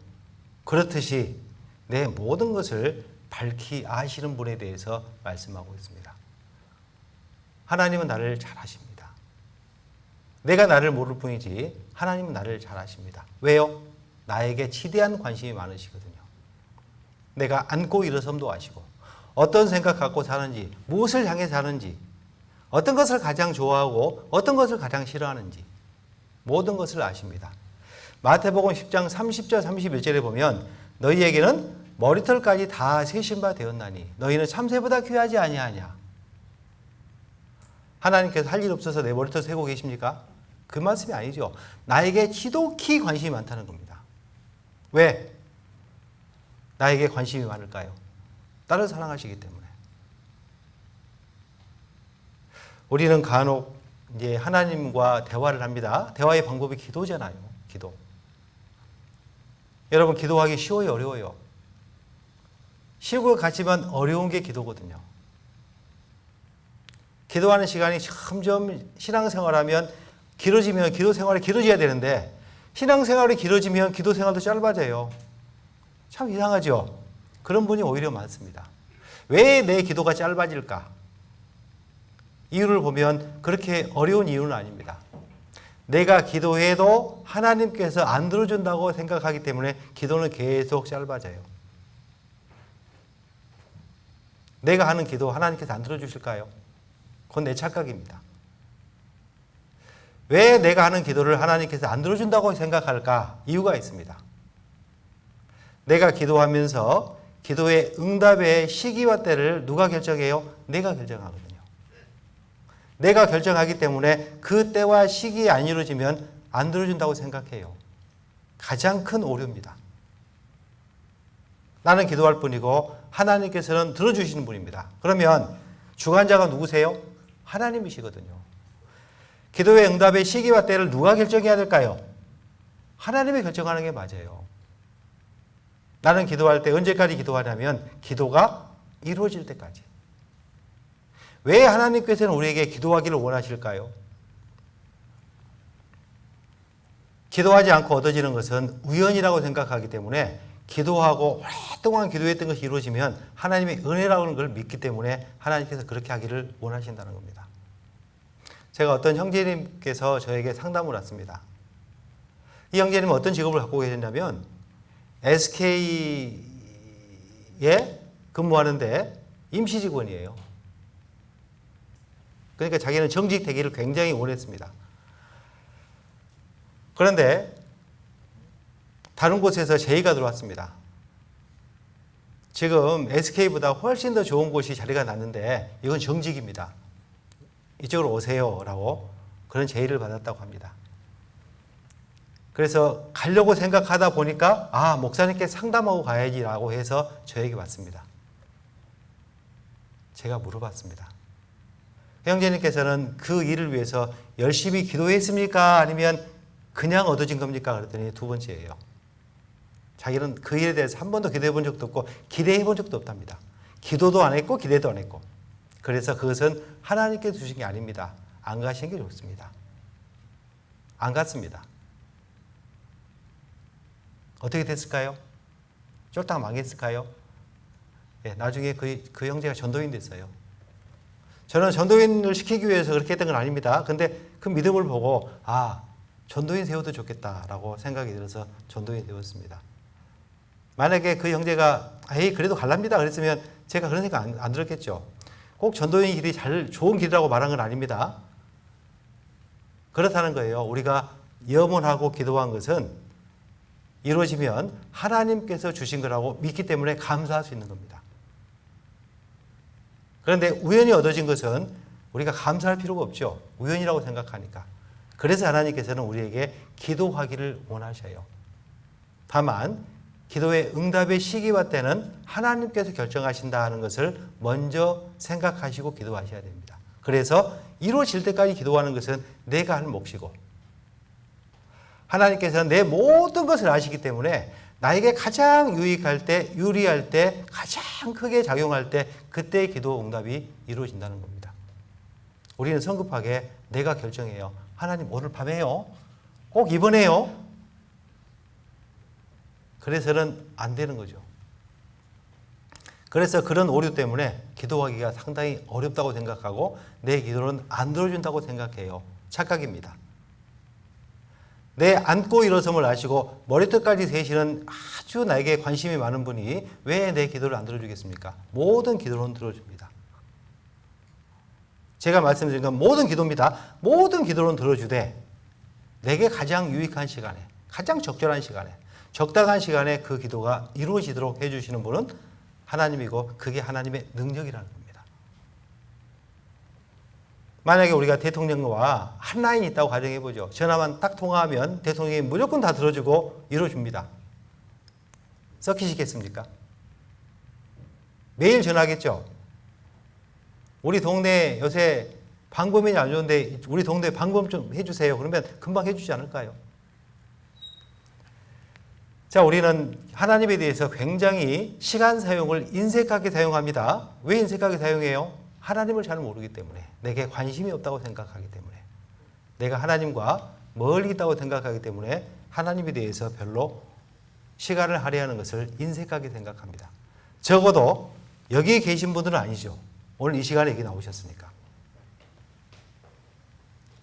S1: 그렇듯이 내 모든 것을 밝히 아시는 분에 대해서 말씀하고 있습니다. 하나님은 나를 잘 아십니다. 내가 나를 모를 뿐이지 하나님은 나를 잘 아십니다. 왜요? 나에게 지대한 관심이 많으시거든요. 내가 앉고 일어섬도 아시고 어떤 생각 갖고 사는지, 무엇을 향해 사는지, 어떤 것을 가장 좋아하고 어떤 것을 가장 싫어하는지 모든 것을 아십니다. 마태복음 10장 30절 31절에 보면 너희에게는 머리털까지 다 세신 바 되었나니 너희는 참새보다 귀하지 아니하냐. 하나님께서 할 일 없어서 내 머리털 세고 계십니까? 그 말씀이 아니죠. 나에게 지독히 관심이 많다는 겁니다. 왜? 나에게 관심이 많을까요? 나를 사랑하시기 때문에. 우리는 간혹 이제 하나님과 대화를 합니다. 대화의 방법이 기도잖아요. 기도. 여러분, 기도하기 쉬워요, 어려워요? 쉬운 것 같지만 어려운 게 기도거든요. 기도하는 시간이 점점 신앙생활하면 길어지면 기도 생활이 길어져야 되는데 신앙생활이 길어지면 기도 생활도 짧아져요. 참 이상하죠? 그런 분이 오히려 많습니다. 왜 내 기도가 짧아질까? 이유를 보면 그렇게 어려운 이유는 아닙니다. 내가 기도해도 하나님께서 안 들어준다고 생각하기 때문에 기도는 계속 짧아져요. 내가 하는 기도 하나님께서 안 들어주실까요? 그건 내 착각입니다. 왜 내가 하는 기도를 하나님께서 안 들어준다고 생각할까? 이유가 있습니다. 내가 기도하면서 기도의 응답의 시기와 때를 누가 결정해요? 내가 결정하거든요. 내가 결정하기 때문에 그 때와 시기에 안 이루어지면 안 들어준다고 생각해요. 가장 큰 오류입니다. 나는 기도할 뿐이고 하나님께서는 들어주시는 분입니다. 그러면 주관자가 누구세요? 하나님이시거든요. 기도의 응답의 시기와 때를 누가 결정해야 될까요? 하나님이 결정하는 게 맞아요. 나는 기도할 때 언제까지 기도하냐면 기도가 이루어질 때까지. 왜 하나님께서는 우리에게 기도하기를 원하실까요? 기도하지 않고 얻어지는 것은 우연이라고 생각하기 때문에 기도하고 오랫동안 기도했던 것이 이루어지면 하나님의 은혜라는 걸 믿기 때문에 하나님께서 그렇게 하기를 원하신다는 겁니다. 제가 어떤 형제님께서 저에게 상담을 왔습니다. 이 형제님은 어떤 직업을 갖고 계셨냐면 SK에 근무하는데 임시 직원이에요. 그러니까 자기는 정직 되기를 굉장히 원했습니다. 그런데 다른 곳에서 제의가 들어왔습니다. 지금 SK보다 훨씬 더 좋은 곳이 자리가 났는데 이건 정직입니다. 이쪽으로 오세요 라고 그런 제의를 받았다고 합니다. 그래서 가려고 생각하다 보니까 목사님께 상담하고 가야지 라고 해서 저에게 왔습니다. 제가 물어봤습니다. 형제님께서는 그 일을 위해서 열심히 기도했습니까? 아니면 그냥 얻어진 겁니까? 그랬더니 두 번째예요. 자기는 그 일에 대해서 한 번도 기도해 본 적도 없고 기대해 본 적도 없답니다. 기도도 안 했고 기대도 안 했고. 그래서 그것은 하나님께서 주신 게 아닙니다. 안 가신 게 좋습니다. 안 갔습니다. 어떻게 됐을까요? 쫄딱 망했을까요? 네, 나중에 그 형제가 전도인 됐어요. 저는 전도인을 시키기 위해서 그렇게 했던 건 아닙니다. 근데 그 믿음을 보고 전도인 세워도 좋겠다라고 생각이 들어서 전도인 되었습니다. 만약에 그 형제가 그래도 갈랍니다 그랬으면 제가 그런 생각 안 들었겠죠. 꼭 전도인 길이 좋은 길이라고 말한 건 아닙니다. 그렇다는 거예요. 우리가 염원하고 기도한 것은 이루어지면 하나님께서 주신 거라고 믿기 때문에 감사할 수 있는 겁니다. 그런데 우연히 얻어진 것은 우리가 감사할 필요가 없죠. 우연이라고 생각하니까. 그래서 하나님께서는 우리에게 기도하기를 원하셔요. 다만 기도의 응답의 시기와 때는 하나님께서 결정하신다는 것을 먼저 생각하시고 기도하셔야 됩니다. 그래서 이루어질 때까지 기도하는 것은 내가 할 몫이고 하나님께서는 내 모든 것을 아시기 때문에 나에게 가장 유익할 때, 유리할 때, 가장 크게 작용할 때 그때의 기도 응답이 이루어진다는 겁니다. 우리는 성급하게 내가 결정해요. 하나님 오늘 밤에요. 꼭 이번에요. 그래서는 안 되는 거죠. 그래서 그런 오류 때문에 기도하기가 상당히 어렵다고 생각하고 내 기도는 안 들어준다고 생각해요. 착각입니다. 내 앉고 일어섬을 아시고 머리끝까지 세시는 아주 나에게 관심이 많은 분이 왜 내 기도를 안 들어주겠습니까? 모든 기도는 들어줍니다. 제가 말씀드린 건 모든 기도입니다. 모든 기도는 들어주되 내게 가장 유익한 시간에, 가장 적절한 시간에, 적당한 시간에 그 기도가 이루어지도록 해주시는 분은 하나님이고 그게 하나님의 능력이라는 겁니다. 만약에 우리가 대통령과 한 라인이 있다고 가정해보죠. 전화만 딱 통화하면 대통령이 무조건 다 들어주고 이루어줍니다. 썩히시겠습니까? 매일 전화하겠죠. 우리 동네 요새 방범이 안 좋은데 우리 동네 방범 좀 해주세요. 그러면 금방 해주지 않을까요? 자, 우리는 하나님에 대해서 굉장히 시간 사용을 인색하게 사용합니다. 왜 인색하게 사용해요? 하나님을 잘 모르기 때문에, 내게 관심이 없다고 생각하기 때문에, 내가 하나님과 멀리 있다고 생각하기 때문에 하나님에 대해서 별로 시간을 할애하는 것을 인색하게 생각합니다. 적어도 여기 계신 분들은 아니죠. 오늘 이 시간에 여기 나오셨으니까.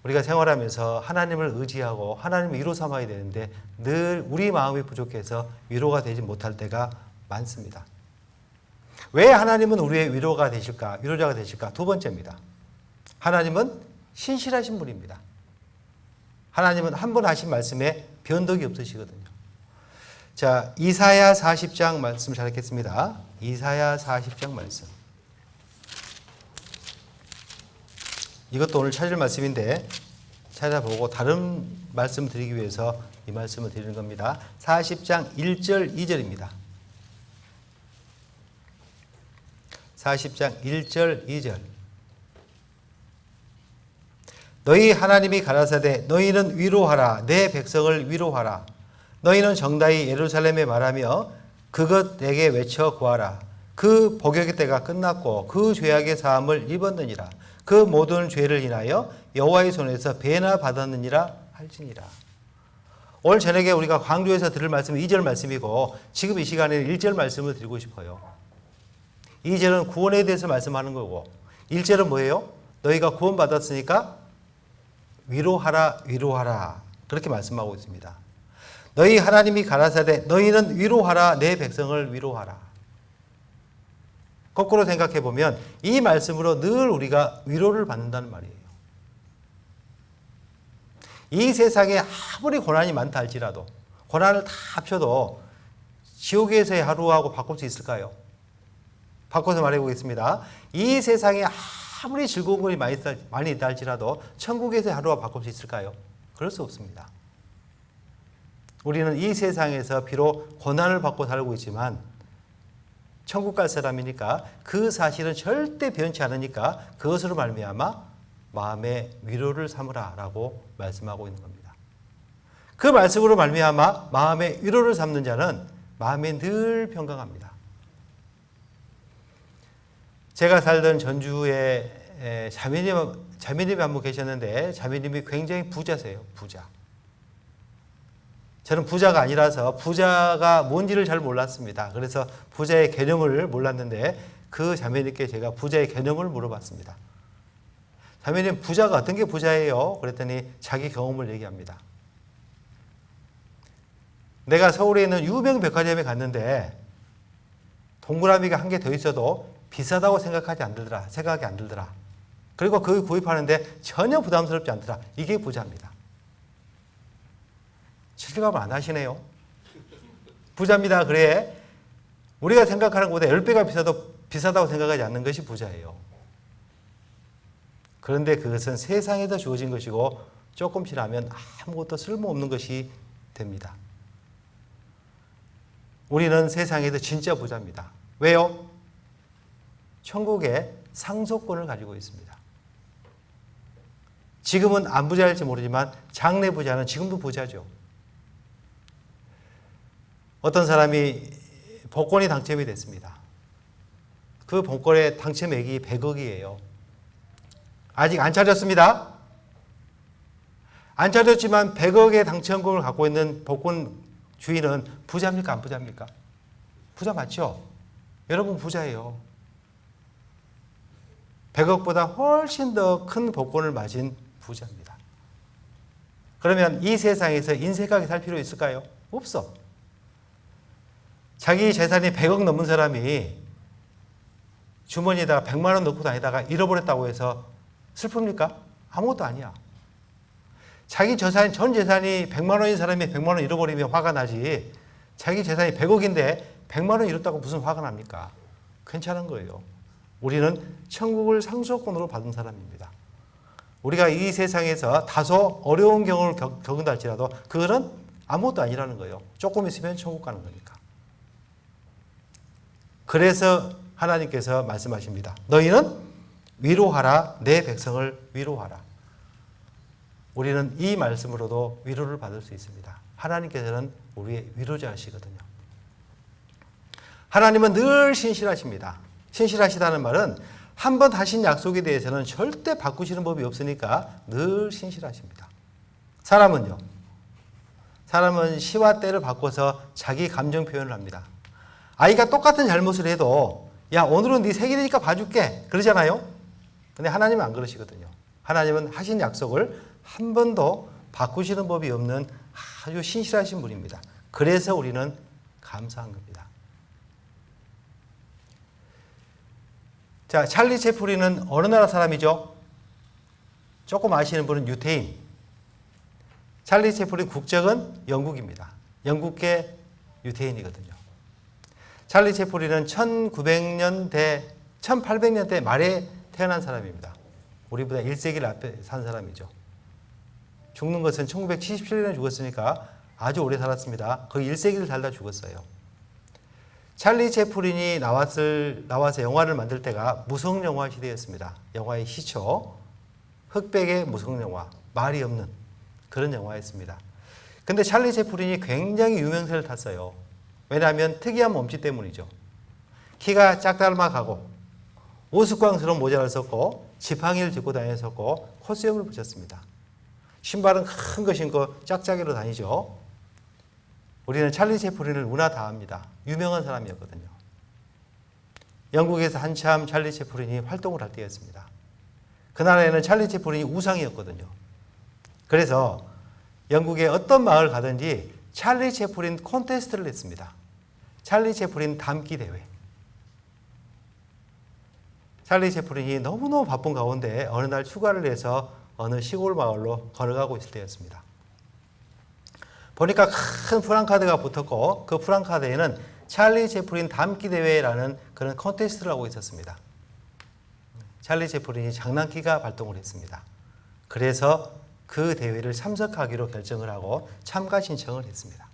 S1: 우리가 생활하면서 하나님을 의지하고 하나님을 위로 삼아야 되는데 늘 우리 마음이 부족해서 위로가 되지 못할 때가 많습니다. 왜 하나님은 우리의 위로가 되실까? 위로자가 되실까? 두 번째입니다. 하나님은 신실하신 분입니다. 하나님은 한 번 하신 말씀에 변덕이 없으시거든요. 자, 이사야 40장 말씀 잘 읽겠습니다. 이사야 40장 말씀. 이것도 오늘 찾을 말씀인데 찾아보고 다른 말씀 드리기 위해서 이 말씀을 드리는 겁니다. 40장 1절 2절입니다. 40장 1절 2절. 너희 하나님이 가라사대 너희는 위로하라. 내 백성을 위로하라. 너희는 정다이 예루살렘에 말하며 그것 내게 외쳐 구하라. 그 복역의 때가 끝났고 그 죄악의 사함을 입었느니라. 그 모든 죄를 인하여 여호와의 손에서 배나 받았느니라 할지니라. 오늘 저녁에 우리가 광주에서 들을 말씀은 2절 말씀이고 지금 이 시간에는 1절 말씀을 드리고 싶어요. 2절은 구원에 대해서 말씀하는 거고 1절은 뭐예요? 너희가 구원받았으니까 위로하라 위로하라 그렇게 말씀하고 있습니다. 너희 하나님이 가라사대 너희는 위로하라 내 백성을 위로하라. 거꾸로 생각해 보면 이 말씀으로 늘 우리가 위로를 받는다는 말이에요. 이 세상에 아무리 고난이 많다 할지라도 고난을 다 합쳐도 지옥에서의 하루하고 바꿀 수 있을까요? 바꿔서 말해 보겠습니다. 이 세상에 아무리 즐거운 것이 많이 있다 할지라도 천국에서의 하루와 바꿀 수 있을까요? 그럴 수 없습니다. 우리는 이 세상에서 비록 고난을 받고 살고 있지만 천국 갈 사람이니까 그 사실은 절대 변치 않으니까 그것으로 말미암아 마음의 위로를 삼으라 라고 말씀하고 있는 겁니다. 그 말씀으로 말미암아 마음의 위로를 삼는 자는 마음이 늘 평강합니다. 제가 살던 전주에 자매님이 한 분 계셨는데 자매님이 굉장히 부자세요. 부자. 저는 부자가 아니라서 부자가 뭔지를 잘 몰랐습니다. 그래서 부자의 개념을 몰랐는데 그 자매님께 제가 부자의 개념을 물어봤습니다. 자매님 부자가 어떤 게 부자예요? 그랬더니 자기 경험을 얘기합니다. 내가 서울에 있는 유명 백화점에 갔는데 동그라미가 한 개 더 있어도 비싸다고 생각이 안 들더라. 그리고 그걸 구입하는데 전혀 부담스럽지 않더라. 이게 부자입니다. 실감 안 하시네요. 부자입니다. 그래. 우리가 생각하는 것보다 10배가 비싸다고 생각하지 않는 것이 부자예요. 그런데 그것은 세상에서 주어진 것이고 조금 지나면 아무것도 쓸모없는 것이 됩니다. 우리는 세상에서 진짜 부자입니다. 왜요? 천국에 상속권을 가지고 있습니다. 지금은 안 부자일지 모르지만 장래 부자는 지금도 부자죠. 어떤 사람이 복권이 당첨이 됐습니다. 그 복권의 당첨액이 100억이에요. 아직 안 차렸습니다. 안 차렸지만 100억의 당첨금을 갖고 있는 복권 주인은 부자입니까? 안 부자입니까? 부자 맞죠? 여러분 부자예요. 100억보다 훨씬 더 큰 복권을 맞은 부자입니다. 그러면 이 세상에서 인색하게 살 필요 있을까요? 없어. 자기 재산이 100억 넘은 사람이 주머니에다가 100만 원 넣고 다니다가 잃어버렸다고 해서 슬픕니까? 아무것도 아니야. 자기 전 재산이 100만 원인 사람이 100만 원 잃어버리면 화가 나지, 자기 재산이 100억인데 100만 원 잃었다고 무슨 화가 납니까? 괜찮은 거예요. 우리는 천국을 상속권으로 받은 사람입니다. 우리가 이 세상에서 다소 어려운 경험을 겪은다 할지라도 그거는 아무것도 아니라는 거예요. 조금 있으면 천국 가는 거니까. 그래서 하나님께서 말씀하십니다. 너희는 위로하라, 내 백성을 위로하라. 우리는 이 말씀으로도 위로를 받을 수 있습니다. 하나님께서는 우리의 위로자시거든요. 하나님은 늘 신실하십니다. 신실하시다는 말은 한 번 하신 약속에 대해서는 절대 바꾸시는 법이 없으니까 늘 신실하십니다. 사람은 시와 때를 바꿔서 자기 감정 표현을 합니다. 아이가 똑같은 잘못을 해도 야, 오늘은 네 생일이니까 봐줄게 그러잖아요. 근데 하나님은 안 그러시거든요. 하나님은 하신 약속을 한 번도 바꾸시는 법이 없는 아주 신실하신 분입니다. 그래서 우리는 감사한 겁니다. 자, 찰리 채플린은 어느 나라 사람이죠? 조금 아시는 분은 유태인. 찰리 채플린 국적은 영국입니다. 영국계 유태인이거든요. 찰리 채플린은 1800년대 말에 태어난 사람입니다. 우리보다 1세기를 앞에 산 사람이죠. 죽는 것은 1977년에 죽었으니까 아주 오래 살았습니다. 거의 1세기를 살다 죽었어요. 찰리 채플린이 나와서 영화를 만들 때가 무성영화 시대였습니다. 영화의 시초, 흑백의 무성영화, 말이 없는 그런 영화였습니다. 근데 찰리 채플린이 굉장히 유명세를 탔어요. 왜냐하면 특이한 몸짓 때문이죠. 키가 짝달막하고 우스꽝스러운 모자를 썼고 지팡이를 짚고 다녔었고 콧수염을 붙였습니다. 신발은 큰 거 신고 짝짝이로 다니죠. 우리는 찰리 채플린을 누구나 다 압니다. 유명한 사람이었거든요. 영국에서 한참 찰리 채플린이 활동을 할 때였습니다. 그 나라에는 찰리 채플린이 우상이었거든요. 그래서 영국의 어떤 마을 가든지 찰리 채플린 콘테스트를 했습니다. 찰리 채플린 닮기 대회. 찰리 채플린이 너무너무 바쁜 가운데 어느 날 휴가를 내서 어느 시골 마을로 걸어가고 있을 때였습니다. 보니까 큰 프랑카드가 붙었고 그 프랑카드에는 찰리 채플린 닮기 대회라는 그런 콘테스트를 하고 있었습니다. 찰리 채플린이 장난기가 발동을 했습니다. 그래서 그 대회를 참석하기로 결정을 하고 참가 신청을 했습니다.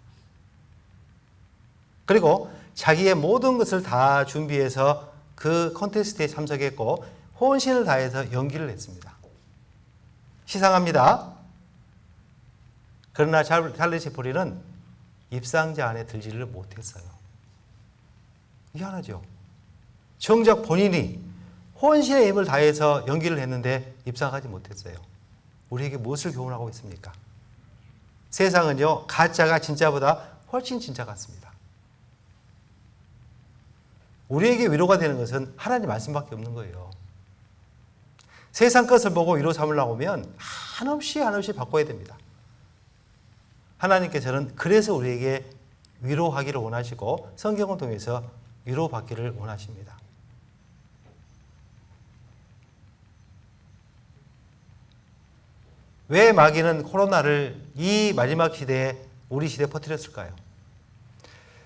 S1: 그리고 자기의 모든 것을 다 준비해서 그 콘테스트에 참석했고 혼신을 다해서 연기를 했습니다. 시상합니다. 그러나 찰리 채플린은 입상자 안에 들지를 못했어요. 희한하죠. 정작 본인이 혼신의 힘을 다해서 연기를 했는데 입상하지 못했어요. 우리에게 무엇을 교훈하고 있습니까? 세상은요, 가짜가 진짜보다 훨씬 진짜 같습니다. 우리에게 위로가 되는 것은 하나님 말씀밖에 없는 거예요. 세상 것을 보고 위로 삼으려고 하면 한없이 바꿔야 됩니다. 하나님께서는 그래서 우리에게 위로하기를 원하시고 성경을 통해서 위로받기를 원하십니다. 왜 마귀는 코로나를 이 마지막 시대에 우리 시대에 퍼뜨렸을까요?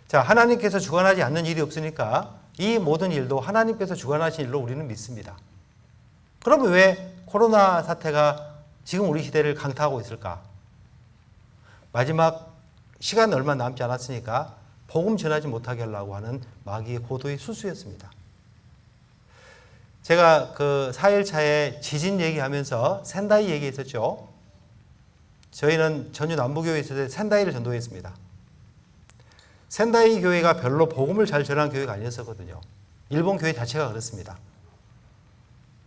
S1: 자, 하나님께서 주관하지 않는 일이 없으니까 이 모든 일도 하나님께서 주관하신 일로 우리는 믿습니다. 그러면 왜 코로나 사태가 지금 우리 시대를 강타하고 있을까? 마지막 시간 얼마 남지 않았으니까 복음 전하지 못하게 하려고 하는 마귀의 고도의 수수였습니다. 제가 그 4일차에 지진 얘기하면서 센다이 얘기했었죠. 저희는 전주 남부교회에 있을 때 센다이를 전도했습니다. 센다이 교회가 별로 복음을 잘 전한 교회가 아니었었거든요. 일본 교회 자체가 그렇습니다.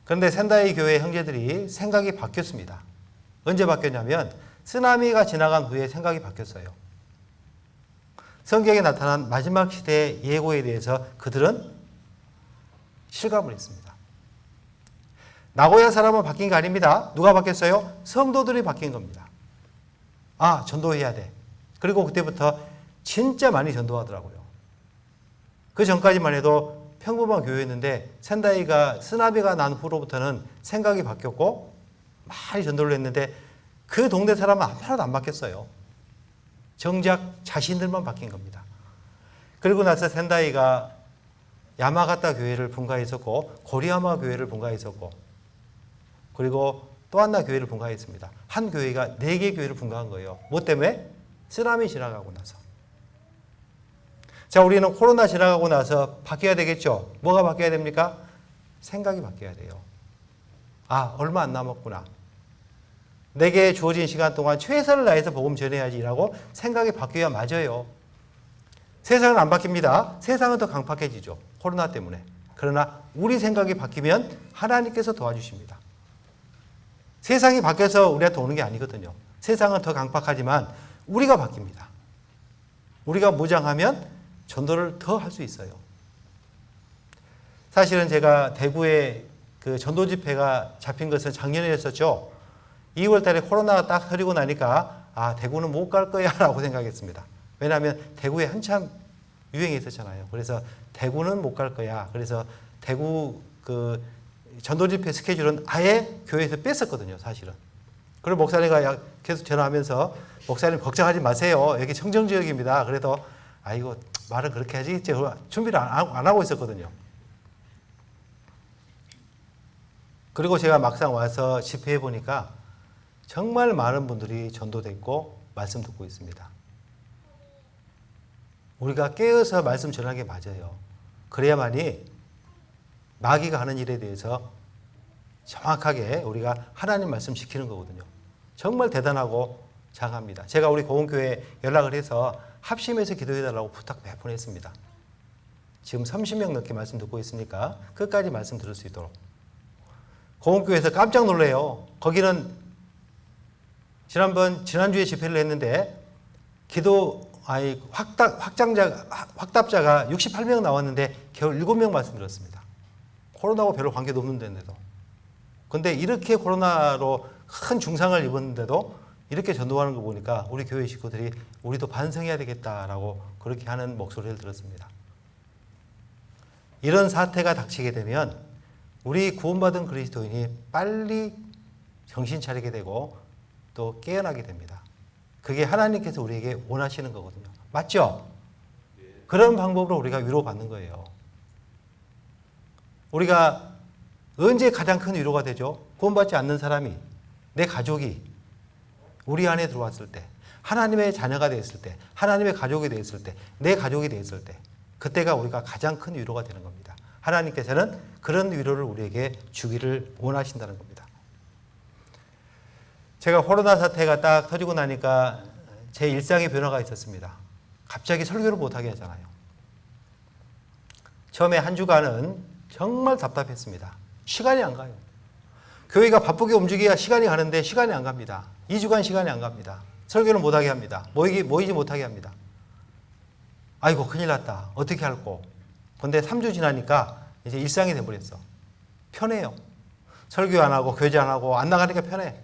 S1: 그런데 센다이 교회 형제들이 생각이 바뀌었습니다. 언제 바뀌었냐면 쓰나미가 지나간 후에 생각이 바뀌었어요. 성경에 나타난 마지막 시대의 예고에 대해서 그들은 실감을 했습니다. 나고야 사람은 바뀐 게 아닙니다. 누가 바뀌었어요? 성도들이 바뀐 겁니다. 아, 전도해야 돼. 그리고 그때부터 진짜 많이 전도하더라고요. 그 전까지만 해도 평범한 교회였는데 센다이가 쓰나미가 난 후로부터는 생각이 바뀌었고 많이 전도를 했는데 그 동네 사람은 하나도 안 바뀌었어요. 정작 자신들만 바뀐 겁니다. 그리고 나서 센다이가 야마가타 교회를 분가했었고 고리야마 교회를 분가했었고 그리고 또 하나 교회를 분가했습니다. 한 교회가 4개 교회를 분가한 거예요. 뭐 때문에? 쓰나미 지나가고 나서. 자, 우리는 코로나 지나가고 나서 바뀌어야 되겠죠. 뭐가 바뀌어야 됩니까? 생각이 바뀌어야 돼요. 아, 얼마 안 남았구나. 내게 주어진 시간 동안 최선을 다해서 복음 전해야지라고 생각이 바뀌어야 맞아요. 세상은 안 바뀝니다. 세상은 더 강팍해지죠. 코로나 때문에. 그러나 우리 생각이 바뀌면 하나님께서 도와주십니다. 세상이 바뀌어서 우리한테 오는 게 아니거든요. 세상은 더 강팍하지만 우리가 바뀝니다. 우리가 무장하면 전도를 더 할 수 있어요. 사실은 제가 대구에 그 전도 집회가 잡힌 것은 작년이었었죠. 2월 달에 코로나가 딱 터지고 나니까 아, 대구는 못 갈 거야 라고 생각했습니다. 왜냐하면 대구에 한참 유행이 있었잖아요. 그래서 대구는 못 갈 거야. 그래서 대구 그 전도 집회 스케줄은 아예 교회에서 뺐었거든요, 사실은. 그리고 목사님과 계속 전화하면서 목사님 걱정하지 마세요. 여기 청정 지역입니다. 그래도 아이고 말은 그렇게 하시겠지. 준비를 안 하고 있었거든요. 그리고 제가 막상 와서 집회해 보니까 정말 많은 분들이 전도됐고 말씀 듣고 있습니다. 우리가 깨어서 말씀 전하는 게 맞아요. 그래야만이 마귀가 하는 일에 대해서 정확하게 우리가 하나님 말씀 지키는 거거든요. 정말 대단하고 장합니다. 제가 우리 고은교회에 연락을 해서 합심해서 기도해달라고 부탁 몇 번 했습니다. 지금 30명 넘게 말씀 듣고 있으니까 끝까지 말씀 들을 수 있도록. 고은교회에서 깜짝 놀래요. 거기는 지난주에 집회를 했는데 확답자가 68명 나왔는데 겨우 7명 말씀 들었습니다. 코로나하고 별로 관계도 없는 데인데도. 근데 이렇게 코로나로 큰 중상을 입었는데도 이렇게 전도하는 거 보니까 우리 교회 식구들이 우리도 반성해야 되겠다라고 그렇게 하는 목소리를 들었습니다. 이런 사태가 닥치게 되면 우리 구원받은 그리스도인이 빨리 정신 차리게 되고 또 깨어나게 됩니다. 그게 하나님께서 우리에게 원하시는 거거든요. 맞죠? 그런 방법으로 우리가 위로받는 거예요. 우리가 언제 가장 큰 위로가 되죠? 구원받지 않는 사람이, 내 가족이 우리 안에 들어왔을 때, 하나님의 자녀가 되었을 때, 하나님의 가족이 되었을 때, 내 가족이 되었을 때, 그때가 우리가 가장 큰 위로가 되는 겁니다. 하나님께서는 그런 위로를 우리에게 주기를 원하신다는 겁니다. 제가 코로나 사태가 딱 터지고 나니까 제 일상의 변화가 있었습니다. 갑자기 설교를 못하게 하잖아요. 처음에 한 주간은 정말 답답했습니다. 시간이 안 가요. 교회가 바쁘게 움직여야 시간이 가는데 시간이 안 갑니다. 2주간 시간이 안 갑니다. 설교를 못하게 합니다. 모이지 못하게 합니다. 아이고 큰일 났다. 어떻게 할꼬. 근데 3주 지나니까 이제 일상이 돼버렸어. 편해요. 설교 안 하고 교제 안 하고 안 나가니까 편해.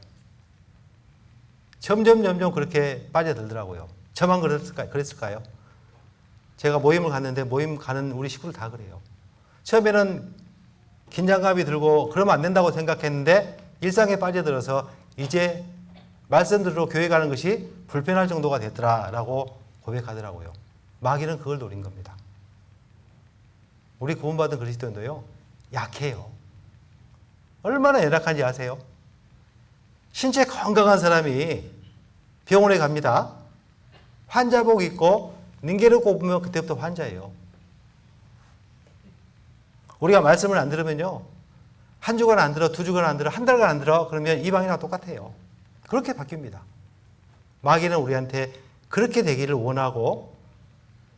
S1: 점점 그렇게 빠져들더라고요. 저만 그랬을까요? 제가 모임을 갔는데 모임 가는 우리 식구들 다 그래요. 처음에는 긴장감이 들고 그러면 안 된다고 생각했는데 일상에 빠져들어서 이제 말씀 들으러 교회 가는 것이 불편할 정도가 됐더라라고 고백하더라고요. 마귀는 그걸 노린 겁니다. 우리 구원받은 그리스도인도요, 약해요. 얼마나 연약한지 아세요? 신체 건강한 사람이 병원에 갑니다. 환자복 입고 닌게를 꼽으면 그때부터 환자예요. 우리가 말씀을 안 들으면요, 한 주간 안 들어, 2주간 안 들어, 한 달간 안 들어, 그러면 이방이랑 똑같아요. 그렇게 바뀝니다. 마귀는 우리한테 그렇게 되기를 원하고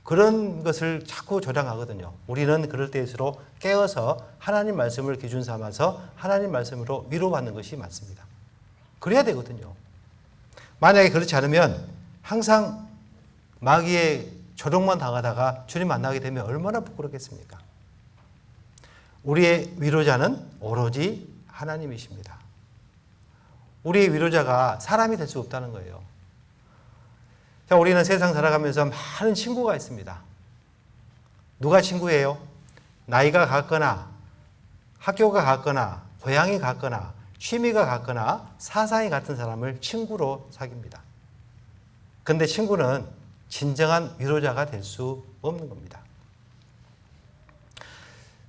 S1: 그런 것을 자꾸 조장하거든요. 우리는 그럴 때일수록 깨어서 하나님 말씀을 기준 삼아서 하나님 말씀으로 위로받는 것이 맞습니다. 그래야 되거든요. 만약에 그렇지 않으면 항상 마귀의 조롱만 당하다가 주님 만나게 되면 얼마나 부끄럽겠습니까? 우리의 위로자는 오로지 하나님이십니다. 우리의 위로자가 사람이 될 수 없다는 거예요. 자, 우리는 세상 살아가면서 많은 친구가 있습니다. 누가 친구예요? 나이가 같거나 학교가 같거나 고향이 같거나 취미가 같거나 사상이 같은 사람을 친구로 사귀입니다. 그런데 친구는 진정한 위로자가 될 수 없는 겁니다.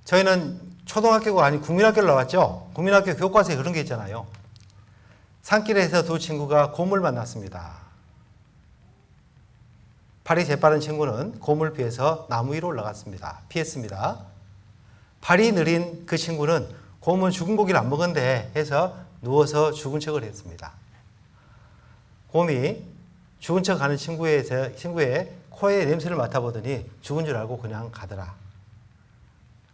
S1: 저희는 초등학교가 아닌 국민학교를 나왔죠. 국민학교 교과서에 그런 게 있잖아요. 산길에서 두 친구가 곰을 만났습니다. 팔이 재빠른 친구는 곰을 피해서 나무 위로 올라갔습니다. 피했습니다. 팔이 느린 그 친구는 곰은 죽은 고기를 안 먹은데 해서 누워서 죽은 척을 했습니다. 곰이 죽은 척 하는 친구의 코에 냄새를 맡아보더니 죽은 줄 알고 그냥 가더라.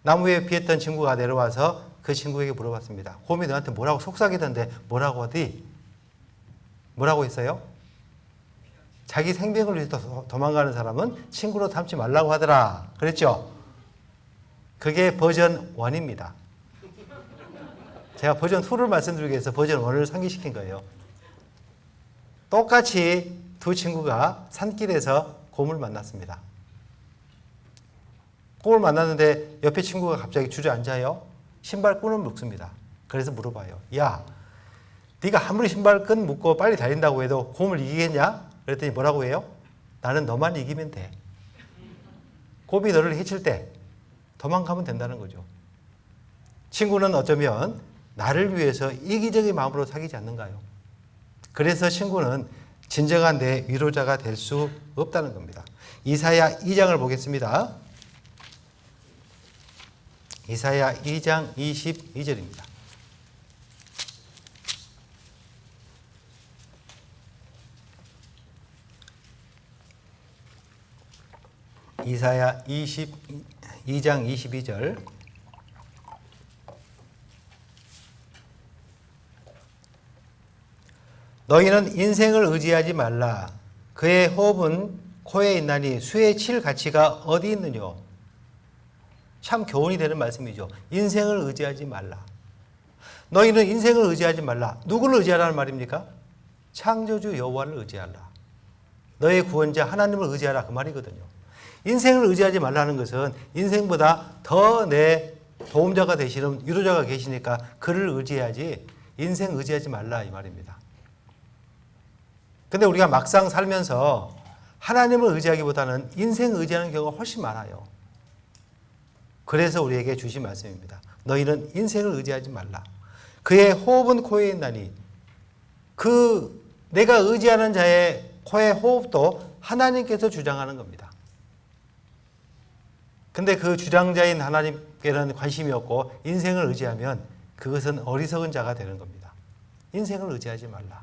S1: 나무 위에 피했던 친구가 내려와서 그 친구에게 물어봤습니다. 곰이 너한테 뭐라고 속삭이던데 뭐라고 하디? 뭐라고 했어요? 자기 생명을 위해서 도망가는 사람은 친구로 삼지 말라고 하더라. 그랬죠? 그게 버전 1입니다. 제가 버전 2를 말씀드리기 위해서 버전 1을 상기시킨 거예요. 똑같이 두 친구가 산길에서 곰을 만났습니다. 곰을 만났는데 옆에 친구가 갑자기 주저앉아요. 신발끈을 묶습니다. 그래서 물어봐요. 야, 네가 아무리 신발끈 묶고 빨리 달린다고 해도 곰을 이기겠냐? 그랬더니 뭐라고 해요? 나는 너만 이기면 돼. 곰이 너를 해칠 때 도망가면 된다는 거죠. 친구는 어쩌면 나를 위해서 이기적인 마음으로 사귀지 않는가요? 그래서 친구는 진정한 내 위로자가 될 수 없다는 겁니다. 이사야 2장을 보겠습니다. 이사야 2장 22절입니다. 이사야 2장 22절. 너희는 인생을 의지하지 말라. 그의 호흡은 코에 있나니 수에 칠 가치가 어디 있느뇨. 참 교훈이 되는 말씀이죠. 인생을 의지하지 말라. 너희는 인생을 의지하지 말라. 누구를 의지하라는 말입니까? 창조주 여호와를 의지하라. 너의 구원자 하나님을 의지하라 그 말이거든요. 인생을 의지하지 말라는 것은 인생보다 더 내 도움자가 되시는 위로자가 계시니까 그를 의지해야지 인생 의지하지 말라 이 말입니다. 근데 우리가 막상 살면서 하나님을 의지하기보다는 인생 의지하는 경우가 훨씬 많아요. 그래서 우리에게 주신 말씀입니다. 너희는 인생을 의지하지 말라. 그의 호흡은 코에 있나니 내가 의지하는 자의 코의 호흡도 하나님께서 주장하는 겁니다. 근데 그 주장자인 하나님께는 관심이 없고 인생을 의지하면 그것은 어리석은 자가 되는 겁니다. 인생을 의지하지 말라.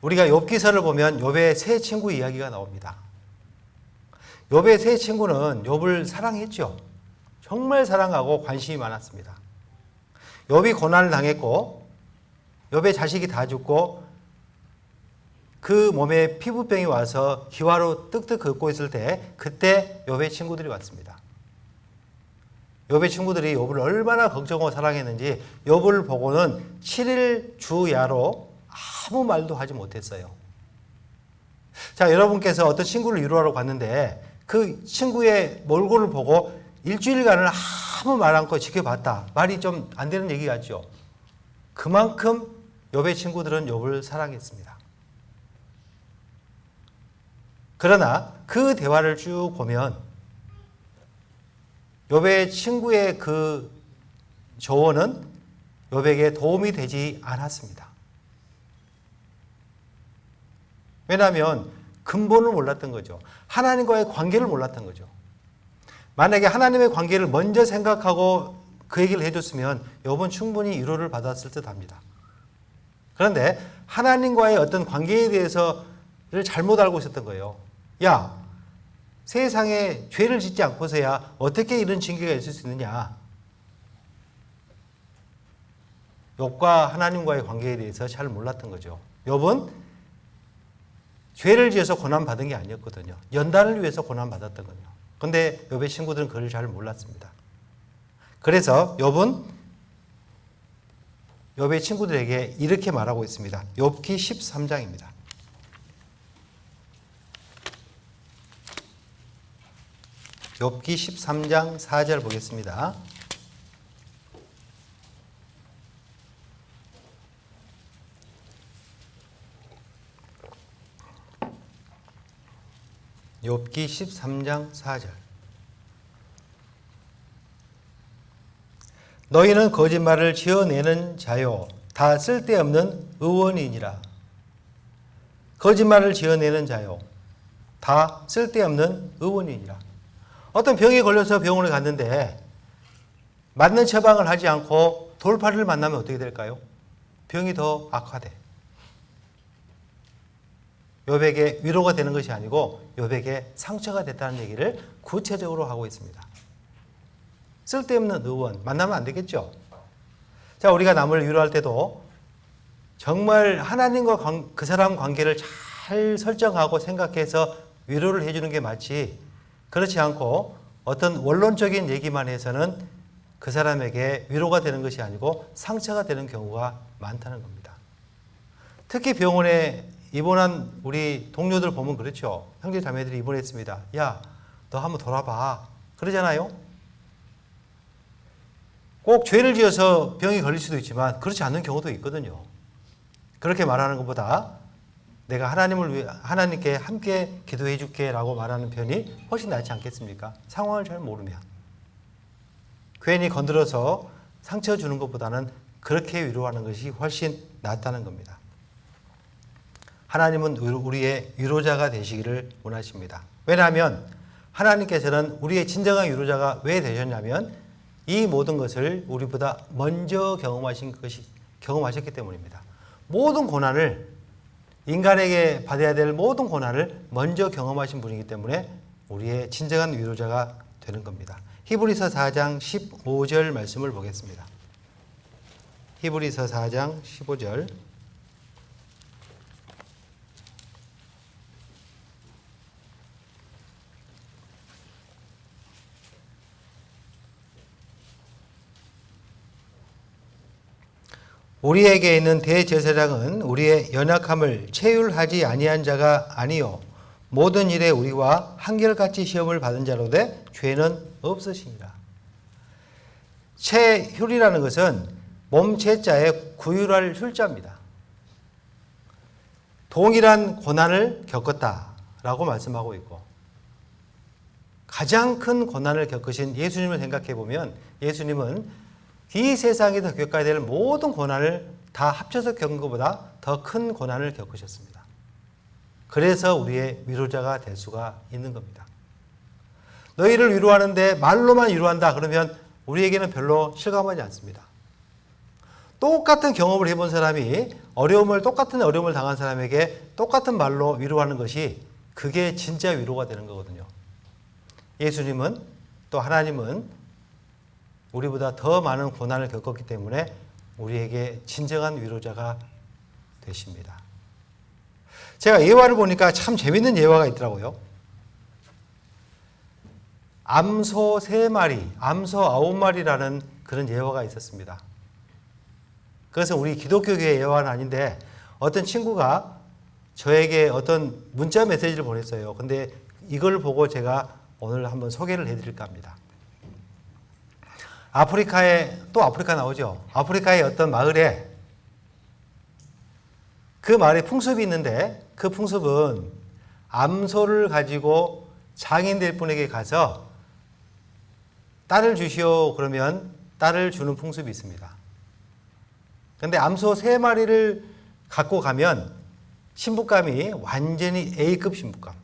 S1: 우리가 욥기서를 보면 욥의 세 친구 이야기가 나옵니다. 욥의 세 친구는 욥을 사랑했죠. 정말 사랑하고 관심이 많았습니다. 욥이 고난을 당했고 욥의 자식이 다 죽고 그 몸에 피부병이 와서 기와로 뜩뜩 긁고 있을 때 그때 욥의 친구들이 왔습니다. 욥의 친구들이 욥을 얼마나 걱정하고 사랑했는지 욥을 보고는 7일 주야로 아무 말도 하지 못했어요. 자, 여러분께서 어떤 친구를 위로하러 갔는데 그 친구의 몰골을 보고 일주일간을 아무 말 않고 지켜봤다. 말이 좀 안 되는 얘기 같죠. 그만큼 욥의 친구들은 욥을 사랑했습니다. 그러나 그 대화를 쭉 보면 욥의 친구의 그 조언은 욥에게 도움이 되지 않았습니다. 왜냐하면 근본을 몰랐던 거죠. 하나님과의 관계를 몰랐던 거죠. 만약에 하나님의 관계를 먼저 생각하고 그 얘기를 해줬으면 욥은 충분히 위로를 받았을 듯합니다. 그런데 하나님과의 어떤 관계에 대해서 잘못 알고 있었던 거예요. 야, 세상에 죄를 짓지 않고서야 어떻게 이런 징계가 있을 수 있느냐. 욥과 하나님과의 관계에 대해서 잘 몰랐던 거죠. 욥은 죄를 지어서 고난받은 게 아니었거든요. 연단을 위해서 고난받았던 거예요. 그런데 욥의 친구들은 그걸 잘 몰랐습니다. 그래서 욥은 욥의 친구들에게 이렇게 말하고 있습니다. 욥기 13장입니다. 욥기 13장 4절 보겠습니다. 욥기 13장 4절. 너희는 거짓말을 지어내는 자요 다 쓸데없는 의원이니라. 거짓말을 지어내는 자요 다 쓸데없는 의원이니라. 어떤 병에 걸려서 병원에 갔는데 맞는 처방을 하지 않고 돌팔이를 만나면 어떻게 될까요? 병이 더 악화돼. 욥에게 위로가 되는 것이 아니고 욥에게 상처가 됐다는 얘기를 구체적으로 하고 있습니다. 쓸데없는 의원 만나면 안 되겠죠. 자, 우리가 남을 위로할 때도 정말 하나님과 그 사람 관계를 잘 설정하고 생각해서 위로를 해주는 게 맞지, 그렇지 않고 어떤 원론적인 얘기만 해서는 그 사람에게 위로가 되는 것이 아니고 상처가 되는 경우가 많다는 겁니다. 특히 병원에 입원한 우리 동료들 보면 그렇죠. 형제 자매들이 입원했습니다. 야, 너 한번 돌아봐. 그러잖아요. 꼭 죄를 지어서 병이 걸릴 수도 있지만 그렇지 않는 경우도 있거든요. 그렇게 말하는 것보다 내가 하나님께 함께 기도해 줄게 라고 말하는 편이 훨씬 낫지 않겠습니까? 상황을 잘 모르면. 괜히 건드려서 상처 주는 것보다는 그렇게 위로하는 것이 훨씬 낫다는 겁니다. 하나님은 우리의 위로자가 되시기를 원하십니다. 왜냐하면 하나님께서는 우리의 진정한 위로자가 왜 되셨냐면 이 모든 것을 우리보다 먼저 경험하셨기 때문입니다. 모든 고난을, 인간에게 받아야 될 모든 고난을 먼저 경험하신 분이기 때문에 우리의 진정한 위로자가 되는 겁니다. 히브리서 4장 15절 말씀을 보겠습니다. 히브리서 4장 15절. 우리에게 있는 대제사장은 우리의 연약함을 체휼하지 아니한 자가 아니요 모든 일에 우리와 한결같이 시험을 받은 자로되 죄는 없으시니라. 체휼이라는 것은 몸체자에 구휼할 휼자입니다. 동일한 고난을 겪었다라고 말씀하고 있고, 가장 큰 고난을 겪으신 예수님을 생각해 보면 예수님은 이 세상에서 겪어야 될 모든 고난을 다 합쳐서 겪은 것보다 더 큰 고난을 겪으셨습니다. 그래서 우리의 위로자가 될 수가 있는 겁니다. 너희를 위로하는데 말로만 위로한다 그러면 우리에게는 별로 실감하지 않습니다. 똑같은 경험을 해본 사람이 똑같은 어려움을 당한 사람에게 똑같은 말로 위로하는 것이 그게 진짜 위로가 되는 거거든요. 예수님은 또 하나님은 우리보다 더 많은 고난을 겪었기 때문에 우리에게 진정한 위로자가 되십니다. 제가 예화를 보니까 참 재밌는 예화가 있더라고요. 암소 3마리, 암소 9마리라는 그런 예화가 있었습니다. 그것은 우리 기독교계의 예화는 아닌데 어떤 친구가 저에게 어떤 문자 메시지를 보냈어요. 근데 이걸 보고 제가 오늘 한번 소개를 해드릴까 합니다. 아프리카 나오죠. 아프리카의 어떤 마을에 그 마을에 풍습이 있는데 그 풍습은 암소를 가지고 장인될 분에게 가서 딸을 주시오 그러면 딸을 주는 풍습이 있습니다. 그런데 암소 3마리를 갖고 가면 신부감이 완전히 A급 신부감.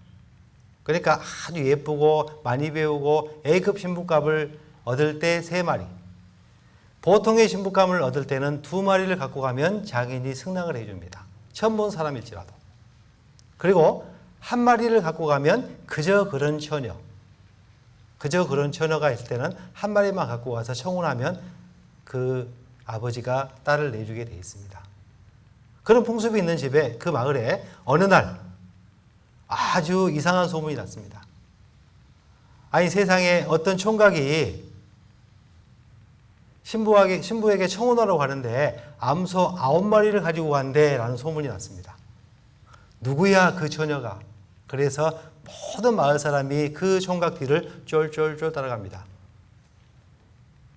S1: 그러니까 아주 예쁘고 많이 배우고 A급 신부감을 얻을 때 3마리, 보통의 신부감을 얻을 때는 2마리를 갖고 가면 장인이 승낙을 해줍니다. 처음 본 사람일지라도. 그리고 한 마리를 갖고 가면 그저 그런 처녀가 있을 때는 한 마리만 갖고 와서 청혼하면 그 아버지가 딸을 내주게 되어 있습니다. 그런 풍습이 있는 집에, 그 마을에 어느 날 아주 이상한 소문이 났습니다. 아니, 세상에 어떤 총각이 신부에게 청혼하러 가는데 암소 9마리를 가지고 간대 라는 소문이 났습니다. 누구야 그 처녀가? 그래서 모든 마을 사람이 그 총각 뒤를 쫄쫄쫄 따라갑니다.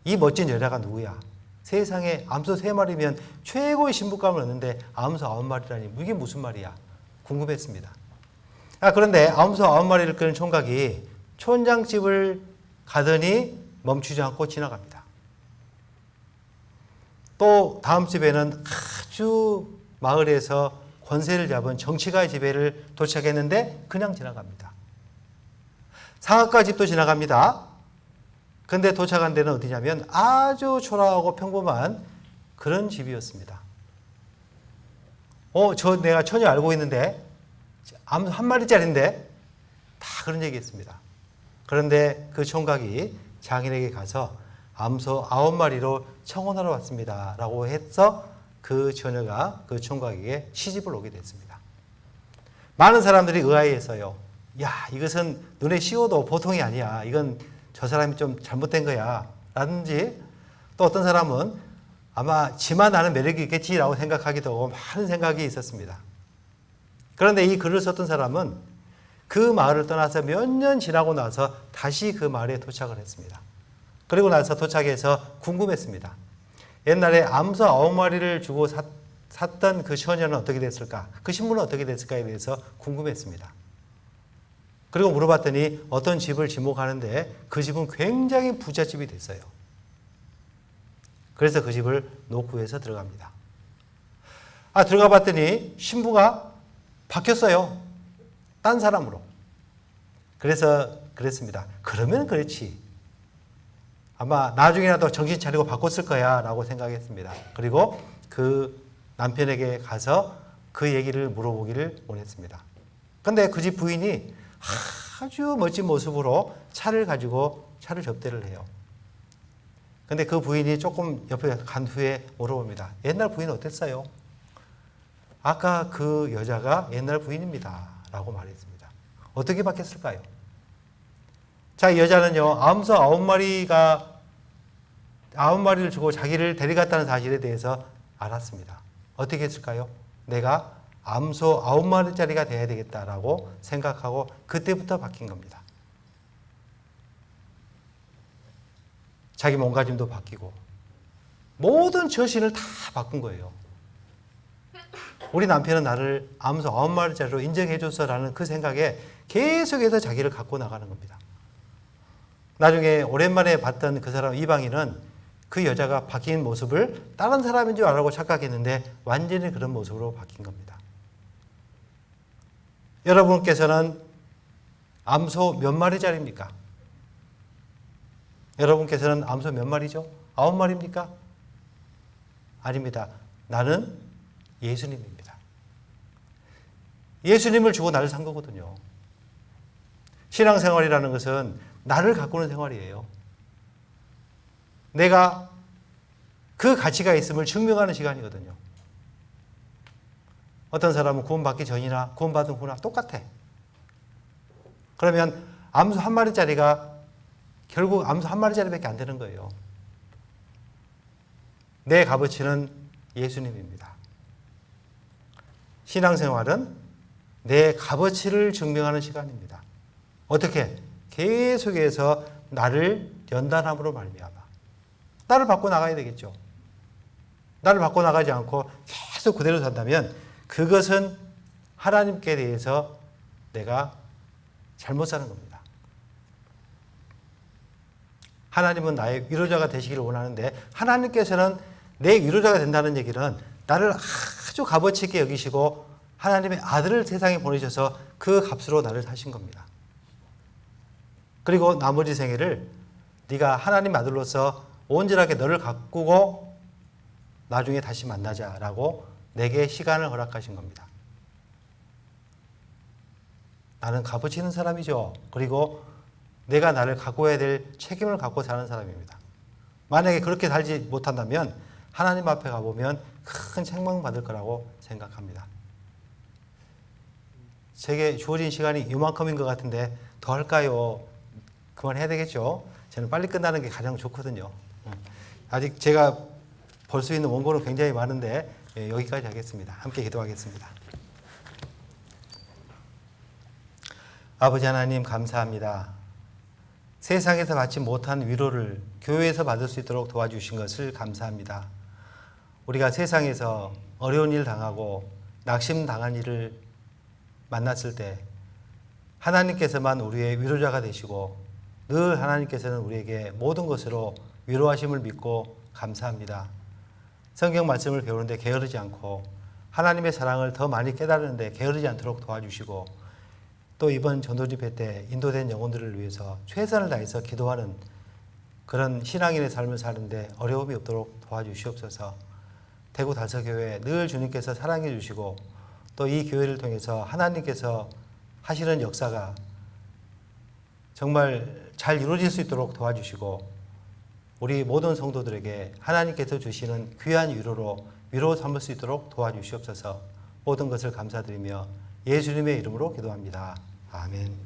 S1: 이 멋진 여자가 누구야? 세상에 암소 3마리면 최고의 신부감을 얻는데 암소 9마리라니 이게 무슨 말이야? 궁금했습니다. 그런데 암소 9마리를 끄는 총각이 촌장집을 가더니 멈추지 않고 지나갑니다. 또 다음 집에는 아주 마을에서 권세를 잡은 정치가의 집에를 도착했는데 그냥 지나갑니다. 상학가 집도 지나갑니다. 근데 도착한 데는 어디냐면 아주 초라하고 평범한 그런 집이었습니다. 내가 전혀 알고 있는데 암소 1마리짜리인데 다 그런 얘기했습니다. 그런데 그 총각이 장인에게 가서 암소 9마리로 청혼하러 왔습니다 라고 해서 그 처녀가 그 총각에게 시집을 오게 됐습니다. 많은 사람들이 의아해했어요. 야, 이것은 눈에 씌워도 보통이 아니야. 이건 저 사람이 좀 잘못된 거야 라든지, 또 어떤 사람은 아마 지만 아는 매력이 있겠지라고 생각하기도 하고 많은 생각이 있었습니다. 그런데 이 글을 썼던 사람은 그 마을을 떠나서 몇 년 지나고 나서 다시 그 마을에 도착을 했습니다. 그리고 나서 도착해서 궁금했습니다. 옛날에 암소 9마리를 주고 샀던 그 처녀는 어떻게 됐을까? 그 신부는 어떻게 됐을까에 대해서 궁금했습니다. 그리고 물어봤더니 어떤 집을 지목하는데 그 집은 굉장히 부잣집이 됐어요. 그래서 그 집을 노구해서 들어갑니다. 들어가 봤더니 신부가 바뀌었어요. 딴 사람으로. 그래서 그랬습니다. 그러면 그렇지. 아마 나중에라도 정신 차리고 바꿨을 거야 라고 생각했습니다. 그리고 그 남편에게 가서 그 얘기를 물어보기를 원했습니다. 근데 그 집 부인이 아주 멋진 모습으로 차를 가지고 차를 접대를 해요. 근데 그 부인이 조금 옆에 간 후에 물어봅니다. 옛날 부인 어땠어요? 아까 그 여자가 옛날 부인입니다 라고 말했습니다. 어떻게 바뀌었을까요? 자, 이 여자는요, 암소 9마리를 주고 자기를 데려갔다는 사실에 대해서 알았습니다. 어떻게 했을까요? 내가 암소 9마리짜리가 돼야 되겠다라고 생각하고 그때부터 바뀐 겁니다. 자기 몸가짐도 바뀌고 모든 처신을 다 바꾼 거예요. 우리 남편은 나를 암소 9마리짜리로 인정해줬어라는 그 생각에 계속해서 자기를 갖고 나가는 겁니다. 나중에 오랜만에 봤던 그 사람 이방인은 그 여자가 바뀐 모습을 다른 사람인 줄 알고 착각했는데 완전히 그런 모습으로 바뀐 겁니다. 여러분께서는 암소 몇 마리짜리입니까? 여러분께서는 암소 몇 마리죠? 9마리입니까? 아닙니다. 나는 예수님입니다. 예수님을 주고 나를 산 거거든요. 신앙생활이라는 것은 나를 가꾸는 생활이에요. 내가 그 가치가 있음을 증명하는 시간이거든요. 어떤 사람은 구원받기 전이나 구원받은 후나 똑같아. 그러면 암소 1마리짜리가 결국 암소 1마리짜리밖에 안 되는 거예요. 내 값어치는 예수님입니다. 신앙생활은 내 값어치를 증명하는 시간입니다. 어떻게? 계속해서 나를 연단함으로 말미암아. 나를 바꿔 나가야 되겠죠. 나를 바꿔 나가지 않고 계속 그대로 산다면 그것은 하나님께 대해서 내가 잘못 사는 겁니다. 하나님은 나의 위로자가 되시기를 원하는데 하나님께서는 내 위로자가 된다는 얘기는 나를 아주 값어치 있게 여기시고 하나님의 아들을 세상에 보내셔서 그 값으로 나를 사신 겁니다. 그리고 나머지 생애를 네가 하나님 아들로서 온전하게 너를 가꾸고 나중에 다시 만나자라고 내게 시간을 허락하신 겁니다. 나는 값어치는 사람이죠. 그리고 내가 나를 가꿔야 될 책임을 갖고 사는 사람입니다. 만약에 그렇게 살지 못한다면 하나님 앞에 가보면 큰 책망 받을 거라고 생각합니다. 제게 주어진 시간이 이만큼인 것 같은데 더 할까요? 그만해야 되겠죠? 저는 빨리 끝나는 게 가장 좋거든요. 아직 제가 볼 수 있는 원고는 굉장히 많은데 여기까지 하겠습니다. 함께 기도하겠습니다. 아버지 하나님 감사합니다. 세상에서 받지 못한 위로를 교회에서 받을 수 있도록 도와주신 것을 감사합니다. 우리가 세상에서 어려운 일 당하고 낙심당한 일을 만났을 때 하나님께서만 우리의 위로자가 되시고 늘 하나님께서는 우리에게 모든 것으로 위로하심을 믿고 감사합니다. 성경 말씀을 배우는데 게으르지 않고 하나님의 사랑을 더 많이 깨달으는데 게으르지 않도록 도와주시고 또 이번 전도 집회 때 인도된 영혼들을 위해서 최선을 다해서 기도하는 그런 신앙인의 삶을 사는데 어려움이 없도록 도와주시옵소서. 대구 달서교회 늘 주님께서 사랑해 주시고 또 이 교회를 통해서 하나님께서 하시는 역사가 정말 잘 이루어질 수 있도록 도와주시고 우리 모든 성도들에게 하나님께서 주시는 귀한 위로로 위로 삼을 수 있도록 도와주시옵소서. 모든 것을 감사드리며 예수님의 이름으로 기도합니다. 아멘.